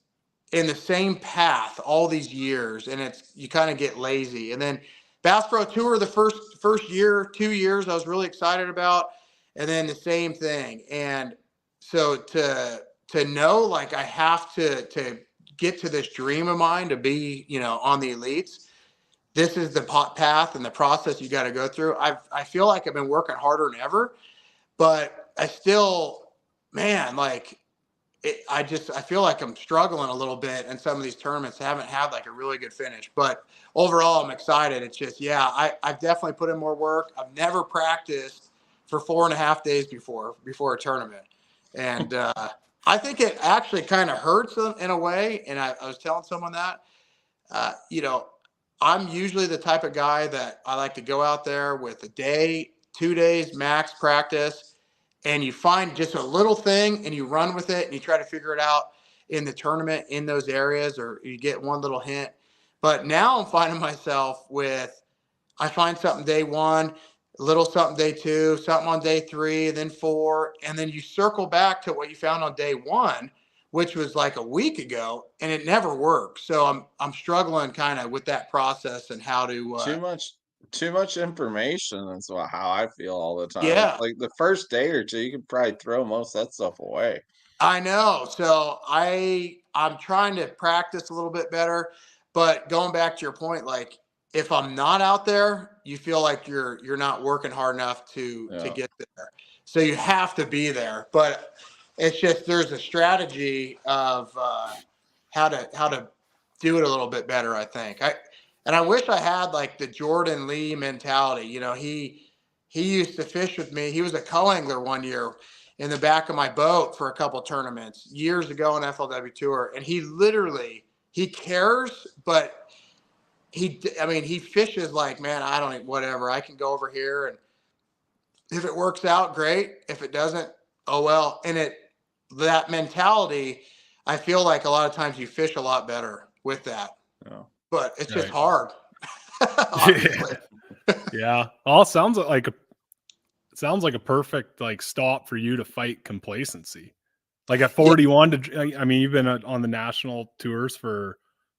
in the same path all these years. And you kind of get lazy. And then Bass Pro Tour, the first year, 2 years, I was really excited about, and then the same thing. And so to know, like, I have to get to this dream of mine to be, on the elites. This is the path and the process you got to go through. I feel like I've been working harder than ever, but I still, man, like. I feel like I'm struggling a little bit in some of these tournaments. I haven't had like a really good finish, but overall I'm excited. It's just, I've definitely put in more work. I've never practiced for 4.5 days before a tournament. And I think it actually kind of hurts in a way. And I was telling someone that, I'm usually the type of guy that I like to go out there with a day, 2 days max practice. And you find just a little thing and you run with it and you try to figure it out in the tournament in those areas, or you get one little hint. But now I'm finding myself I find something day 1, a little something day 2, something on day 3, then 4. And then you circle back to what you found on day 1, which was like a week ago, and it never works. So I'm struggling kind of with that process and how to too much information. That's how I feel all the time. Yeah. Like the first day or 2, you can probably throw most of that stuff away. I know. So I'm trying to practice a little bit better, but going back to your point, like if I'm not out there, you feel like you're not working hard enough to get there. So you have to be there, but it's just, there's a strategy of how to do it a little bit better, I think. I wish I had like the Jordan Lee mentality. He used to fish with me. He was a co-angler one year in the back of my boat for a couple tournaments years ago on FLW Tour. And he cares, but he fishes like, man, I don't even, whatever. I can go over here, and if it works out, great. If it doesn't, oh well. And that mentality, I feel like a lot of times you fish a lot better with that. Yeah. But it's just hard. Yeah. Well, it sounds like a perfect like stop for you to fight complacency. Like at 41, you've been on the national tours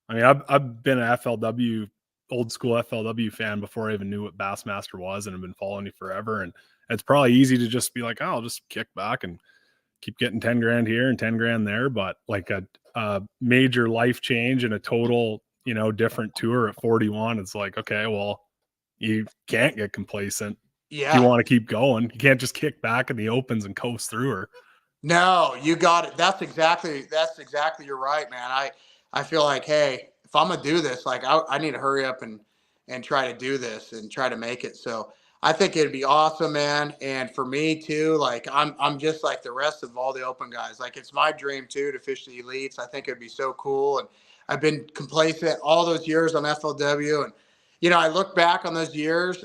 I've been an FLW, old school FLW fan before I even knew what Bassmaster was, and I've been following you forever. And it's probably easy to just be like, I'll just kick back and keep getting 10 grand here and 10 grand there. But like a major life change and a total, different tour at 41, it's like, okay, well, you can't get complacent. Yeah. If you want to keep going, you can't just kick back in the opens and coast through her. No, you got it. That's exactly you're right, man. I feel like, hey, if I'm gonna do this, like I need to hurry up and try to do this and try to make it. So I think it'd be awesome, man. And for me too, like I'm just like the rest of all the open guys. Like it's my dream too to fish the elites. I think it'd be so cool. And I've been complacent all those years on FLW, and I look back on those years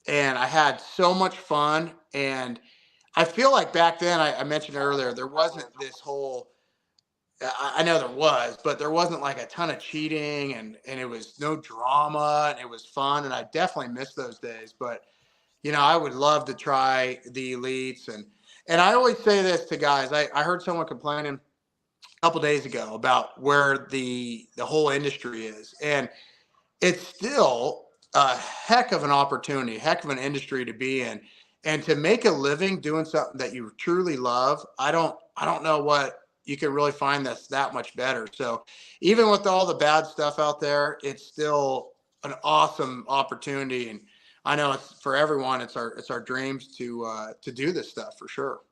and I had so much fun. And I feel like back then, I mentioned earlier, there wasn't this whole, I know there was, but there wasn't like a ton of cheating, and it was no drama, and it was fun. And I definitely miss those days. But, I would love to try the elites. And I always say this to guys. I heard someone complaining a couple days ago about where the whole industry is. And it's still a heck of an opportunity, heck of an industry to be in, and to make a living doing something that you truly love. I don't know what you can really find that's that much better. So even with all the bad stuff out there, it's still an awesome opportunity. And I know it's for everyone. It's our dreams to do this stuff for sure.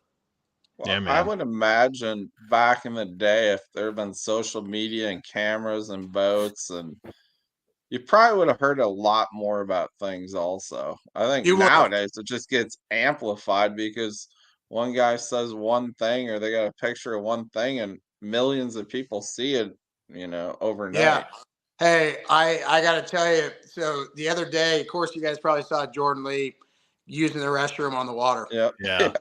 Well, Yeah, I man. would imagine back in the day, if there had been social media and cameras and boats, and you probably would have heard a lot more about things also. I think You would have. nowadays it just gets amplified because one guy says one thing or they got a picture of one thing and millions of people see it, Yeah. overnight. Hey, I got to tell you. So the other day, of course, you guys probably saw Jordan Lee using the restroom on the water. Yep. Yeah.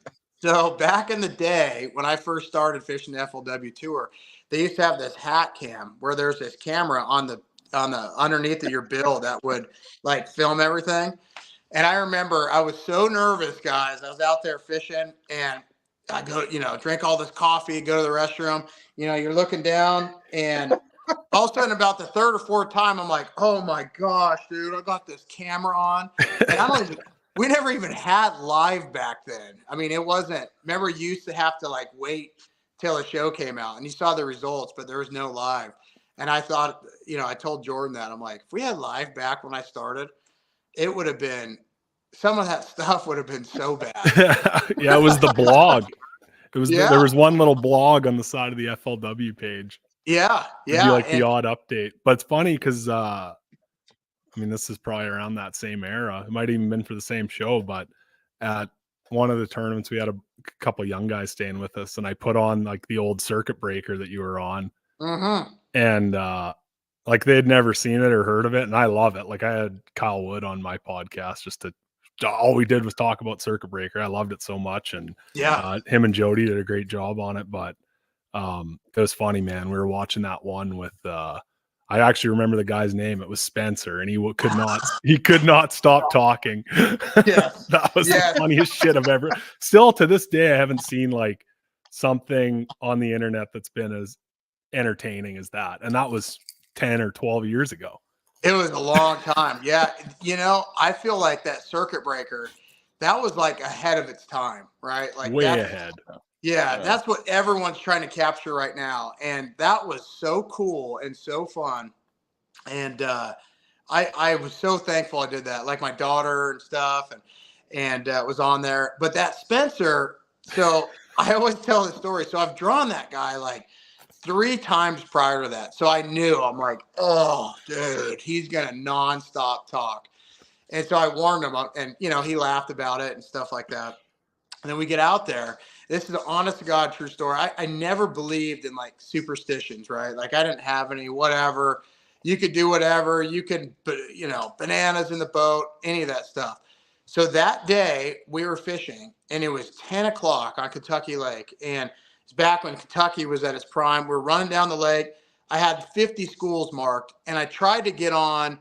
So back in the day, when I first started fishing the FLW tour, they used to have this hat cam where there's this camera on the underneath of your bill that would like film everything. And I remember I was so nervous, guys. I was out there fishing, and I go, drink all this coffee, go to the restroom. You're looking down, and all of a sudden, about the third or fourth time, I'm like, oh my gosh, dude, I got this camera on. And we never even had live back then. I mean, it wasn't, remember, you used to have to like wait till a show came out and you saw the results, but there was no live. And I thought, I told Jordan that, I'm like, if we had live back when I started, it would have been, some of that stuff would have been so bad. Yeah, it was the blog. It was Yeah. there was one little blog on the side of the FLW page. Yeah. It'd be like the odd update. But it's funny because this is probably around that same era. It might have even been for the same show, but at one of the tournaments we had a couple young guys staying with us, and I put on like the old circuit breaker that you were on. Mm-hmm. And like they had never seen it or heard of it, and I love it. Like I had Kyle Wood on my podcast all we did was talk about circuit breaker. I loved it so much, and him and Jody did a great job on it. But it was funny, man. We were watching that one with I actually remember the guy's name. It was Spencer, and he could not stop talking. Yes. That was the funniest shit I've ever. Still to this day, I haven't seen like something on the internet that's been as entertaining as that, and that was 10 or 12 years ago. It was a long time. Yeah. I feel like that circuit breaker, that was like ahead of its time, right? Like way ahead. Yeah, that's what everyone's trying to capture right now. And that was so cool and so fun. And I was so thankful I did that. Like my daughter and stuff and was on there. But that Spencer, so I always tell the story. So I've drawn that guy like 3 times prior to that. So I knew, I'm like, oh, dude, he's going to nonstop talk. And so I warned him, and, he laughed about it and stuff like that. And then we get out there. This is an honest to God true story. I never believed in like superstitions, right? Like I didn't have any, whatever. You could do whatever. You could, bananas in the boat, any of that stuff. So that day we were fishing, and it was 10 o'clock on Kentucky Lake. And it's back when Kentucky was at its prime. We're running down the lake. I had 50 schools marked, and I tried to get on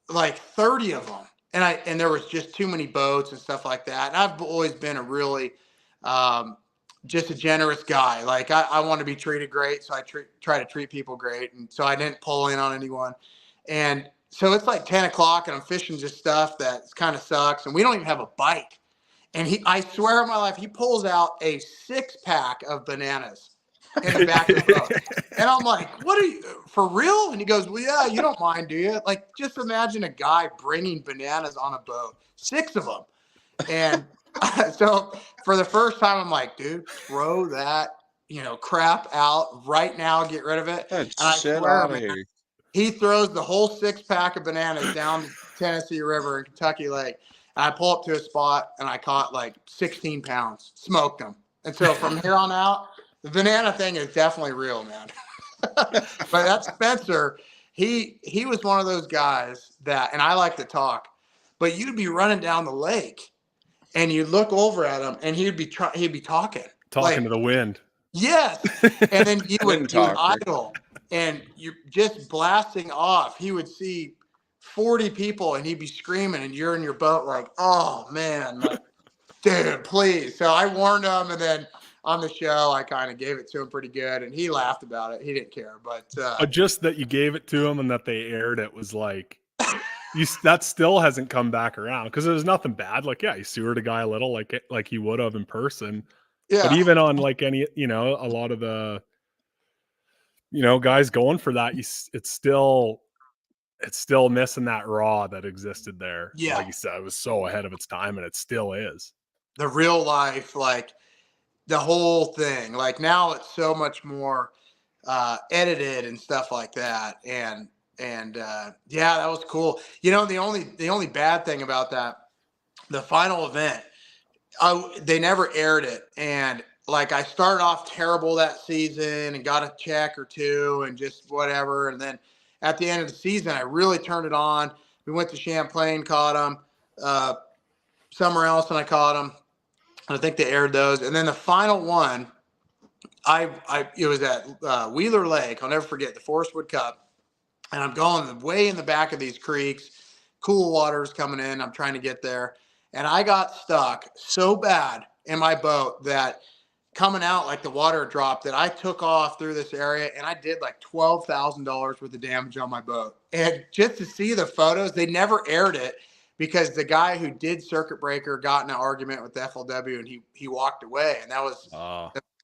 like 30 of them. And there was just too many boats and stuff like that. And I've always been a really, just a generous guy. Like I want to be treated great. So I try to treat people great. And so I didn't pull in on anyone. And so it's like 10 o'clock and I'm fishing just stuff that kind of sucks. And we don't even have a bite. And I swear on my life, he pulls out a 6-pack of bananas in the back of the boat. And I'm like, what are you, for real? And he goes, well, yeah, you don't mind, do you? Like, just imagine a guy bringing bananas on a boat, 6 of them. And so for the first time, I'm like, dude, throw that, crap out right now. Get rid of it. And I swear, man, he throws the whole 6-pack of bananas down the Tennessee River in Kentucky Lake. And I pull up to a spot and I caught like 16 pounds, smoked them. And so from here on out, the banana thing is definitely real, man. But that Spencer, he was one of those guys that, and I like to talk, but you'd be running down the lake and you'd look over at him and he'd be talking Talking to the wind. Yes. And then you would talker. idle and you're just blasting off. He would see 40 people and he'd be screaming and you're in your boat like, oh man, like, dude, please. So I warned him, and then on the show I kind of gave it to him pretty good and he laughed about it. He didn't care. But just that you gave it to him and that they aired it was like that still hasn't come back around, because there's nothing bad. Like, yeah, you sewered a guy a little like he would have in person. yeah. But even on like any, a lot of the, guys going for that, it's still missing that raw that existed there. Yeah. Like you said, it was so ahead of its time, and it still is. The real life, like the whole thing. Like now it's so much more edited and stuff like that. And yeah, that was cool. The only bad thing about that, the final event, they never aired it. And like I started off terrible that season and got a check or two and just whatever. And then at the end of the season, I really turned it on. We went to Champlain, caught them. Somewhere else, and I caught them. I think they aired those. And then the final one, it was at Wheeler Lake. I'll never forget, the Forest Wood Cup. And I'm going way in the back of these creeks. Cool water's coming in. I'm trying to get there. And I got stuck so bad in my boat that coming out, like the water dropped, that I took off through this area and I did like $12,000 worth of damage on my boat. And just to see the photos, they never aired it because the guy who did Circuit Breaker got in an argument with the FLW and he walked away. And that was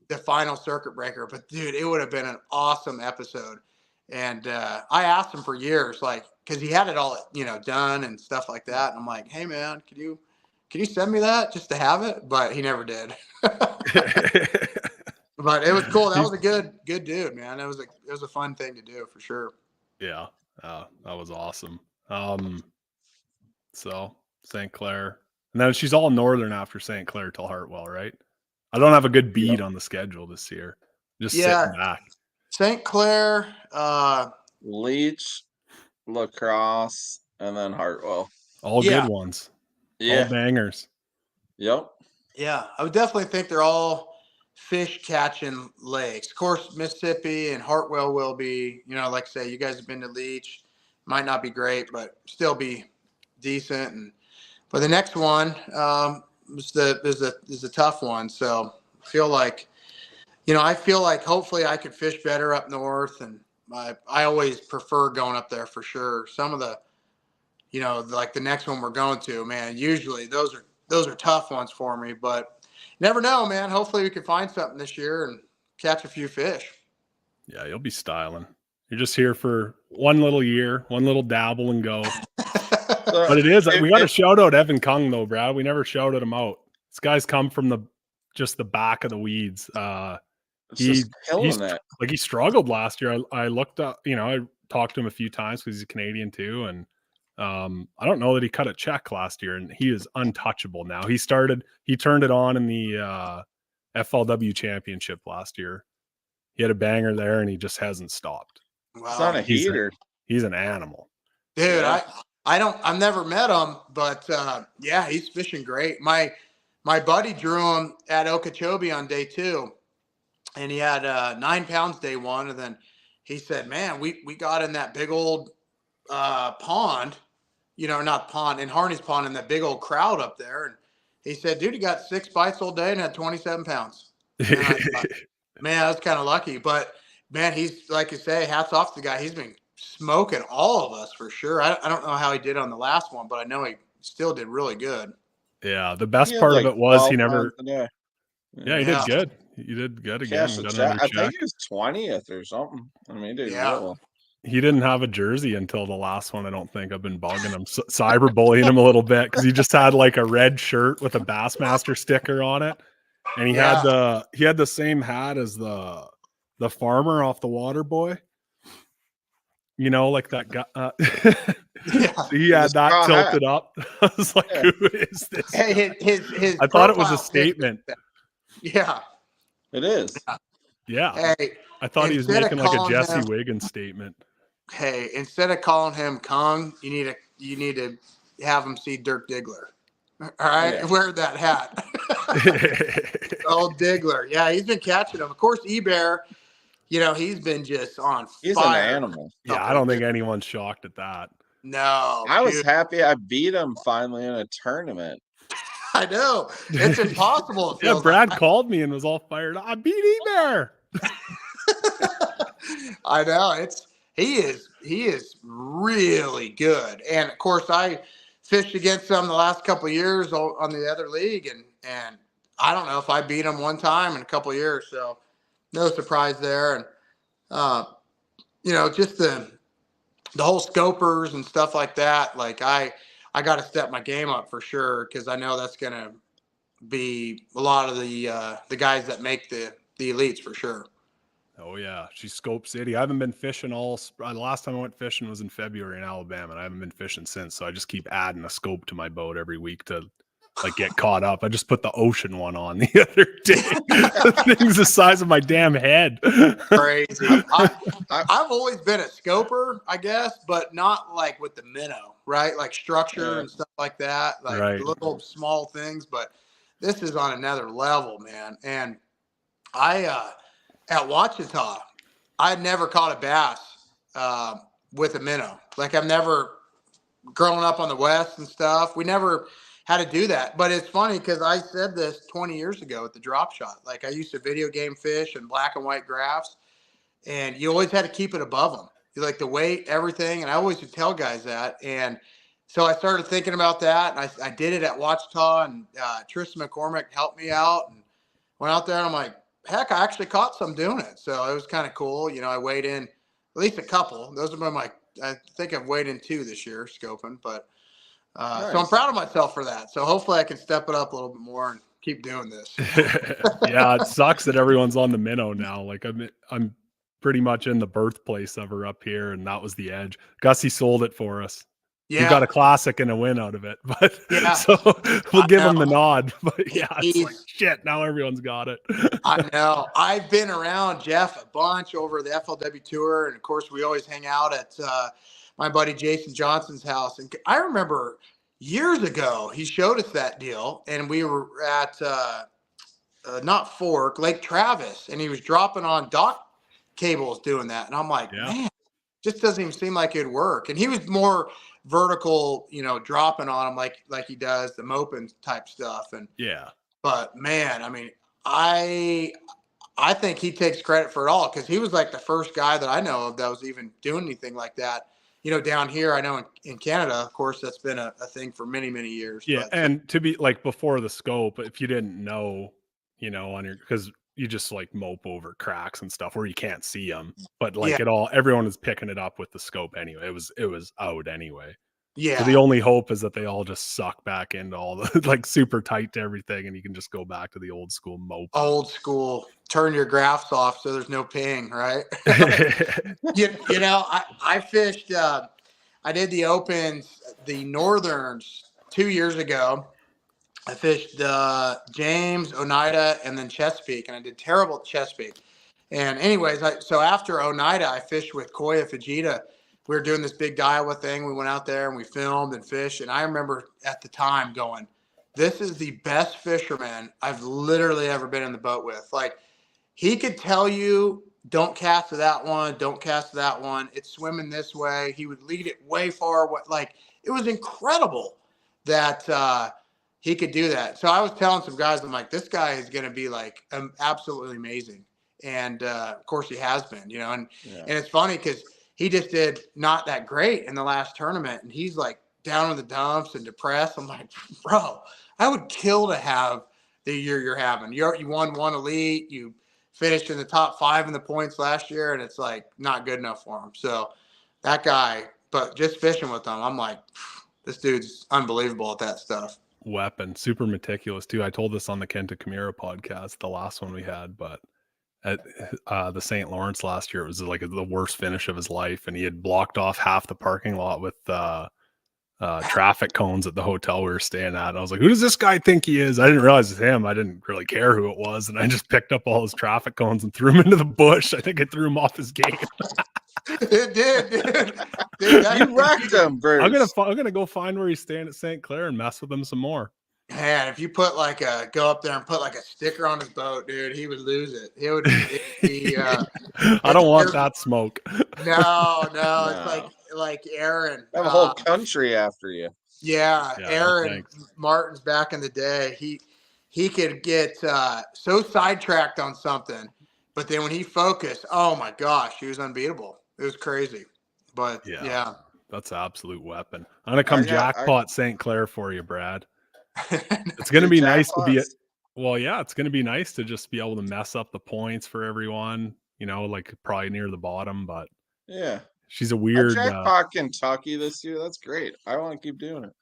the final Circuit Breaker. But dude, it would have been an awesome episode. And I asked him for years, like, because he had it all, done and stuff like that. And I'm like, hey man, can you send me that just to have it? But he never did. But it was cool. That was a good dude, man. It was a fun thing to do for sure. Yeah, that was awesome. So St. Clair, and then she's all northern after St. Clair till Hartwell, right? I don't have a good beat on the schedule this year. Just sitting back. St. Clair, Leech, La Crosse, and then Hartwell. All good ones. Yeah. All bangers. Yep. Yeah, I would definitely think they're all fish catching lakes. Of course, Mississippi and Hartwell will be, like I say, you guys have been to Leech. Might not be great, but still be decent. But the next one is a tough one. So I feel like hopefully I could fish better up north, and I always prefer going up there for sure. Some of the, like the next one we're going to, man, usually those are tough ones for me, but never know, man. Hopefully we can find something this year and catch a few fish. Yeah, you'll be styling. You're just here for one little year, one little dabble and go. But it is. We got to shout out Evan Kung though, Brad. We never shouted him out. This guy's come from the back of the weeds. He's like he struggled last year. I looked up, I talked to him a few times because he's a Canadian too, and I don't know that he cut a check last year, and he is untouchable now. He turned it on in the FLW championship last year. He had a banger there, and he just hasn't stopped. Wow. It's not a heater. He's an animal, dude. Yeah. I've never met him, but yeah, he's fishing great. My buddy drew him at Okeechobee on day 2, and he had 9 pounds day 1, and then he said, "Man, we got in that big old pond, not pond, in Harney's Pond, in that big old crowd up there." And he said, "Dude, he got 6 bites all day and had 27 pounds." And I thought, man, I was kind of lucky, but man, he's, like you say, hats off to the guy. He's been smoking all of us for sure. I don't know how he did on the last one, but I know he still did really good. Yeah, the best part of it was he never. Yeah, he did good. He did good again. I think he was 20th or something. I mean, he did well. He didn't have a jersey until the last one. I don't think. I've been bugging him, cyberbullying him a little bit because he just had like a red shirt with a Bassmaster sticker on it, and he had the same hat as the farmer off the Water Boy. Like that guy. He had that tilted up. I was like, who is this? Hey, his I thought it was a statement. Yeah. It is. Yeah. Hey, I thought he was making like a Jesse Wiggins statement. Hey, instead of calling him Kung, you need to have him see Dirk Diggler. All right, Yeah. wear that hat. Old Diggler. Yeah, he's been catching them. Of course, E-Bear, he's been just on He's fire. an animal. Yeah, I don't think anyone's shocked at that. No. I was happy I beat him finally in a tournament. I know. It's impossible. It Yeah, feels Brad like. called me and was all fired up. I beat E-Bear. I know. He is really good. And of course, I fished against him the last couple of years on the other league, and I don't know if I beat him one time in a couple of years. So no surprise there. And just the whole scopers and stuff like that. Like I got to step my game up for sure, because I know that's gonna be a lot of the guys that make the elites for sure. Oh yeah, she's Scope City. I haven't been fishing the last time I went fishing was in February in Alabama, and I haven't been fishing since. So I just keep adding a scope to my boat every week to get caught up. I just put the ocean one on the other day. The thing's the size of my damn head. Crazy. I've always been a scoper, I guess, but not like with the minnow, right? Like structure and stuff like that, like little small things. But this is on another level, man. And at Ouachita, I had never caught a bass with a minnow. Like I've never, growing up on the West and stuff, we never had to do that. But it's funny because I said this 20 years ago at the drop shot. Like I used to video game fish and black and white graphs, and you always had to keep it above them. You like the weight, everything. And I always would tell guys that. And so I started thinking about that, and I did it at Ouachita, and Tristan McCormick helped me out, and went out there, and I'm like, heck, I actually caught some doing it. So it was kind of cool. I weighed in at least a couple. Those have been I think I've weighed in 2 this year scoping, but Nice. So I'm proud of myself for that. So hopefully I can step it up a little bit more and keep doing this. Yeah, it sucks that everyone's on the minnow now. Like I'm pretty much in the birthplace of her up here, and that was the edge. Gussie sold it for us. Yeah. We got a classic and a win out of it, but Yeah. so we'll give him the know. nod. But yeah, it's He's- like shit. Now everyone's got it. I know. I've been around Jeff a bunch over the FLW tour, and of course we always hang out at my buddy Jason Johnson's house. And I remember years ago he showed us that deal, and we were at not Fork, Lake Travis, and he was dropping on dock cables doing that, and I'm like, man, just doesn't even seem like it'd work. And he was more vertical, dropping on them like he does the moping type stuff. And but man, I mean, I think he takes credit for it all, because he was like the first guy that I know of that was even doing anything like that. Down here, I know in Canada, of course, that's been a thing for many, many years. Yeah, but, and to be like before the scope, if you didn't know, on your, because you just like mope over cracks and stuff where you can't see them, but like everyone is picking it up with the scope anyway. It was out anyway. Yeah. So the only hope is that they all just suck back into all the like super tight to everything, and you can just go back to the old school mope. Old school, turn your graphs off so there's no ping, right? I fished. I did the opens, the Northerns 2 years ago. I fished James, Oneida, and then Chesapeake, and I did terrible at Chesapeake. And anyways, so after Oneida, I fished with Koya Fujita. We were doing this big Iowa thing. We went out there and we filmed and fished. And I remember at the time going, this is the best fisherman I've literally ever been in the boat with. Like, he could tell you, don't cast to that one, don't cast to that one. It's swimming this way. He would lead it way far. Like, it was incredible that he could do that. So I was telling some guys, I'm like, this guy is going to be like absolutely amazing. And of course he has been, and it's funny because he just did not that great in the last tournament, and he's like down in the dumps and depressed. I'm like, bro, I would kill to have the year you're having. You won one elite, you finished in the top 5 in the points last year, and it's like not good enough for him. So that guy, but just fishing with him, I'm like, this dude's unbelievable at that stuff. Weapon, super meticulous too. I told this on the Kenta Kamira podcast, the last one we had, but at the St. Lawrence last year, it was like the worst finish of his life, and he had blocked off half the parking lot with traffic cones at the hotel we were staying at. And I was like, who does this guy think he is? I didn't realize it's him. I didn't really care who it was, and I just picked up all his traffic cones and threw him into the bush. I think I threw him off his game. It did, dude. Dude, You wrecked him, Bruce. I'm gonna go find where he's staying at St. Clair and mess with him some more. Man, if you put go up there and put like a sticker on his boat, dude, he would lose it. It'd be I don't want that smoke. No, No. it's like Aaron. Have a whole country after you. Yeah, Yeah, Aaron thanks. Martin's back in the day. He could get so sidetracked on something, but then when he focused, oh my gosh, he was unbeatable. It was crazy. But yeah. That's an absolute weapon. I'm gonna come jackpot St. Clair for you, Brad. It's gonna Dude, be nice to be jackpots. it's gonna be nice to just be able to mess up the points for everyone, like probably near the bottom, but Yeah. she's a I weird jackpot Kentucky this year. That's great. I want to keep doing it.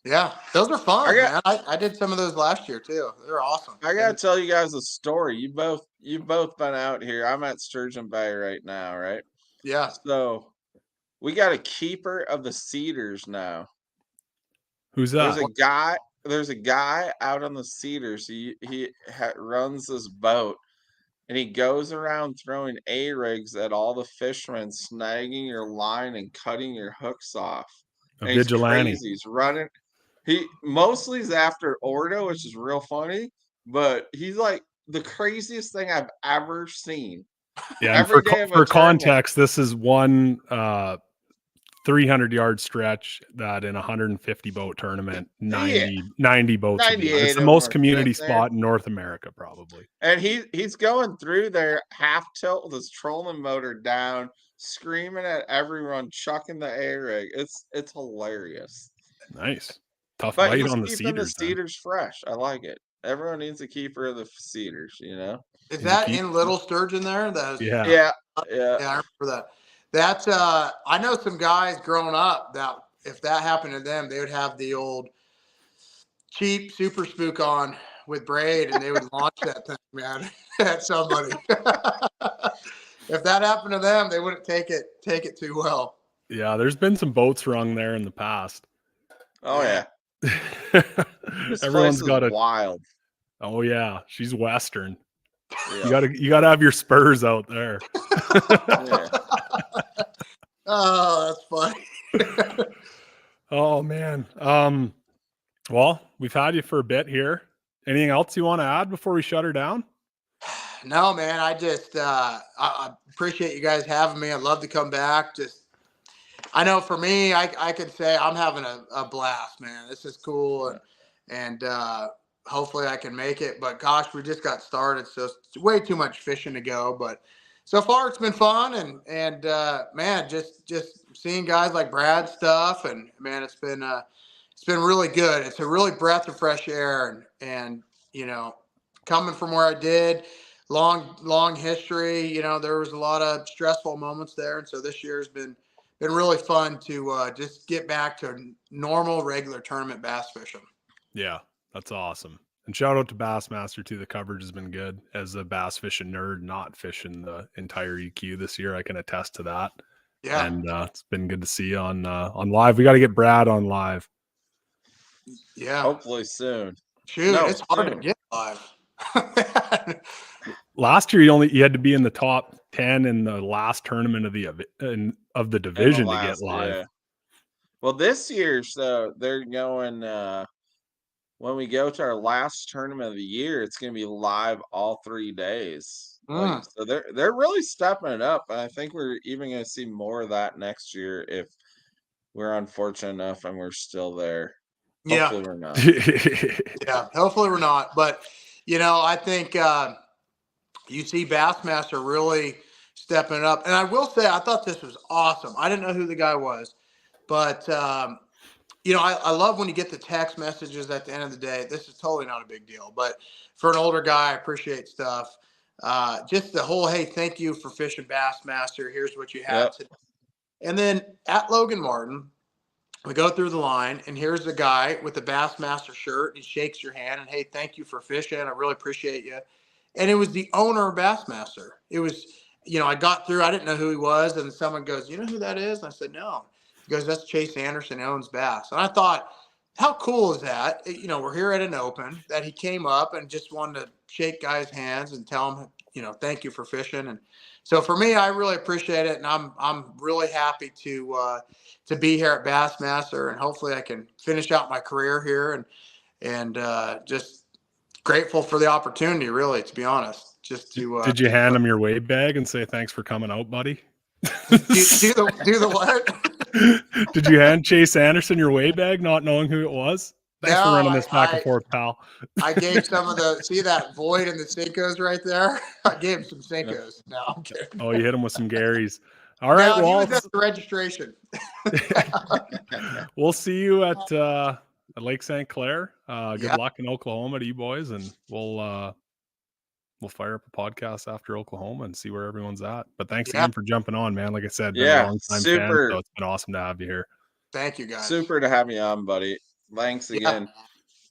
Yeah, those are fun, man. I did some of those last year too. They're awesome. I gotta tell you guys a story. You've both been out here. I'm at Sturgeon Bay right now, right? Yeah. So we got a keeper of the Cedars now. Who's that? There's a guy out on the Cedars. He runs this boat, and he goes around throwing A-rigs at all the fishermen, snagging your line and cutting your hooks off. A And vigilante. He's crazy. He's running. He mostly is after Ordo, which is real funny, but he's like the craziest thing I've ever seen. Yeah, and for context, this is one 300-yard stretch that in a 150 boat tournament, 90 boats would be on. It's the most community spot in North America, probably. And he's going through there half tilt with his trolling motor down, screaming at everyone, chucking the A-rig. It's hilarious. Nice. Tough But bite he's on the keeping Cedars. The Cedars fresh. I like it. Everyone needs a keeper of the Cedars, Is that in Little Sturgeon there? Yeah. I remember that. That's I know some guys growing up that if that happened to them, they would have the old cheap super spook on with braid and they would launch that thing, man, at somebody. If that happened to them, they wouldn't take it too well. Yeah, there's been some boats rung there in the past. Oh yeah. Everyone's got wild. Oh yeah, she's Western. Yeah. You gotta have your spurs out there. Yeah. Oh, that's funny. Oh man. Well, we've had you for a bit here. Anything else you want to add before we shut her down? No, man. I just I appreciate you guys having me. I'd love to come back. I know for me, I could say I'm having a blast, man. This is cool, and hopefully I can make it. But gosh, we just got started, so it's way too much fishing to go. But so far it's been fun, and man, just seeing guys like Brad stuff, and man, it's been really good. It's a really breath of fresh air, and coming from where I did, long history. There was a lot of stressful moments there, and so this year's been really fun to just get back to normal, regular tournament bass fishing. Yeah, that's awesome. And shout out to Bassmaster too. The coverage has been good. As a bass fishing nerd, not fishing the entire EQ this year, I can attest to that. Yeah, and it's been good to see you on live. We got to get Brad on live. Yeah, hopefully soon. Shoot, it's hard to get live. Last year, you had to be in the top 10 in the last tournament of the division to get live. Yeah. Well, this year, so they're going. When we go to our last tournament of the year, it's going to be live all 3 days. So they're really stepping it up, and I think we're even going to see more of that next year if we're unfortunate enough and we're still there. Hopefully we're not. Yeah, hopefully we're not. But I think you see Bassmaster really stepping it up. And I will say, I thought this was awesome. I didn't know who the guy was, but I love when you get the text messages at the end of the day. This is totally not a big deal, but for an older guy, I appreciate stuff. Just the whole, hey, thank you for fishing Bassmaster. Here's what you have today. And then at Logan Martin, we go through the line, and here's the guy with the Bassmaster shirt. He shakes your hand, and hey, thank you for fishing. I really appreciate you. And it was the owner of Bassmaster. It was, I got through. I didn't know who he was, and someone goes, "You know who that is?" And I said, "No." He goes, "That's Chase Anderson, owns Bass." And I thought, how cool is that? We're here at an open that he came up and just wanted to shake guys' hands and tell them, thank you for fishing. And So for me, I really appreciate it, and I'm really happy to be here at Bassmaster, and hopefully I can finish out my career here, and just grateful for the opportunity, really, to be honest. Just to Did you hand him your weight bag and say thanks for coming out, buddy? do the what? Did you hand Chase Anderson your weight bag, not knowing who it was? Thanks for No, running this back and forth, pal. I gave some of the see that void in the Cincos right there. I gave him some Cincos. No, I'm kidding. Oh, you hit him with some Garys. All right, No, he well, was at the registration. we'll see you at Lake St. Clair. Good Yeah. luck in Oklahoma to you boys, and we'll fire up a podcast after Oklahoma and see where everyone's at. But thanks again for jumping on, man. Like I said, been a long time fan, so it's been awesome to have you here. Thank you, guys. Super to have you on, buddy. Thanks again.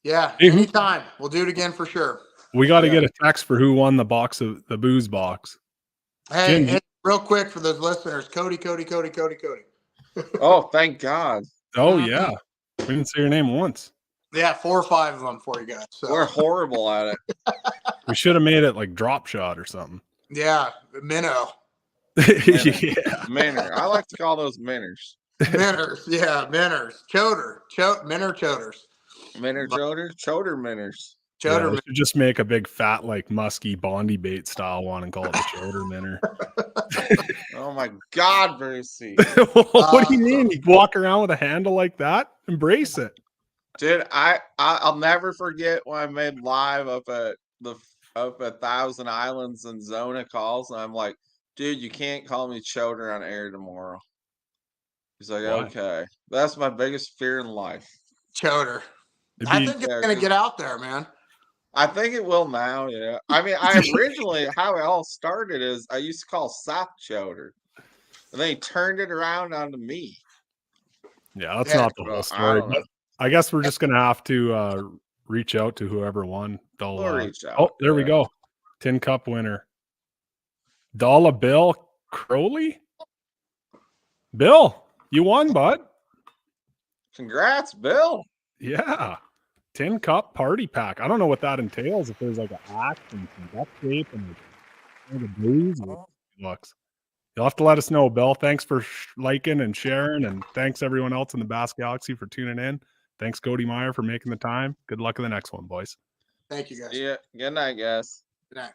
Yeah, Hey, anytime. We'll do it again for sure. We got to get a text for who won the box of the booze box. Hey, Jim, real quick for those listeners, Cody. Oh, thank God. Oh yeah, we didn't say your name once. Yeah, 4 or 5 of them for you guys. So. We're horrible at it. We should have made it like drop shot or something. Yeah, minnow. Yeah, Minner. I like to call those minners. Minners, yeah, minners. Minner choders. Minner choders? Choder minners. Choder. we should just make a big fat like musky Bondi bait style one and call it the Choder Minner. Oh my God, Brucey. What do you mean? You walk around with a handle like that? Embrace it. Dude, I'll never forget when I made live up at 1,000 Islands and Zona calls, and I'm like, dude, you can't call me Choder on air tomorrow. He's like, Why? okay. That's my biggest fear in life. Choder. It'd I be- think it's gonna get out there, man. I think it will now, yeah. I mean, I originally, how it all started is I used to call South Choder. And then he turned it around onto me. Yeah, that's Yeah, not the well, whole I story. don't know. But I guess we're just gonna have to reach out to whoever won. They'll We'll reach out. Oh, there we Yeah. go. Tin Cup winner. Dollar Bill Crowley. Bill, you won, bud. Congrats, Bill. Yeah. Tin Cup party pack. I don't know what that entails. If there's like a axe and some duct tape and the booze, or it looks. You'll have to let us know, Bill. Thanks for liking and sharing, and thanks everyone else in the Bass Galaxy for tuning in. Thanks, Cody Meyer, for making the time. Good luck in the next one, boys. Thank you, guys. Yeah. Good night, guys. Good night.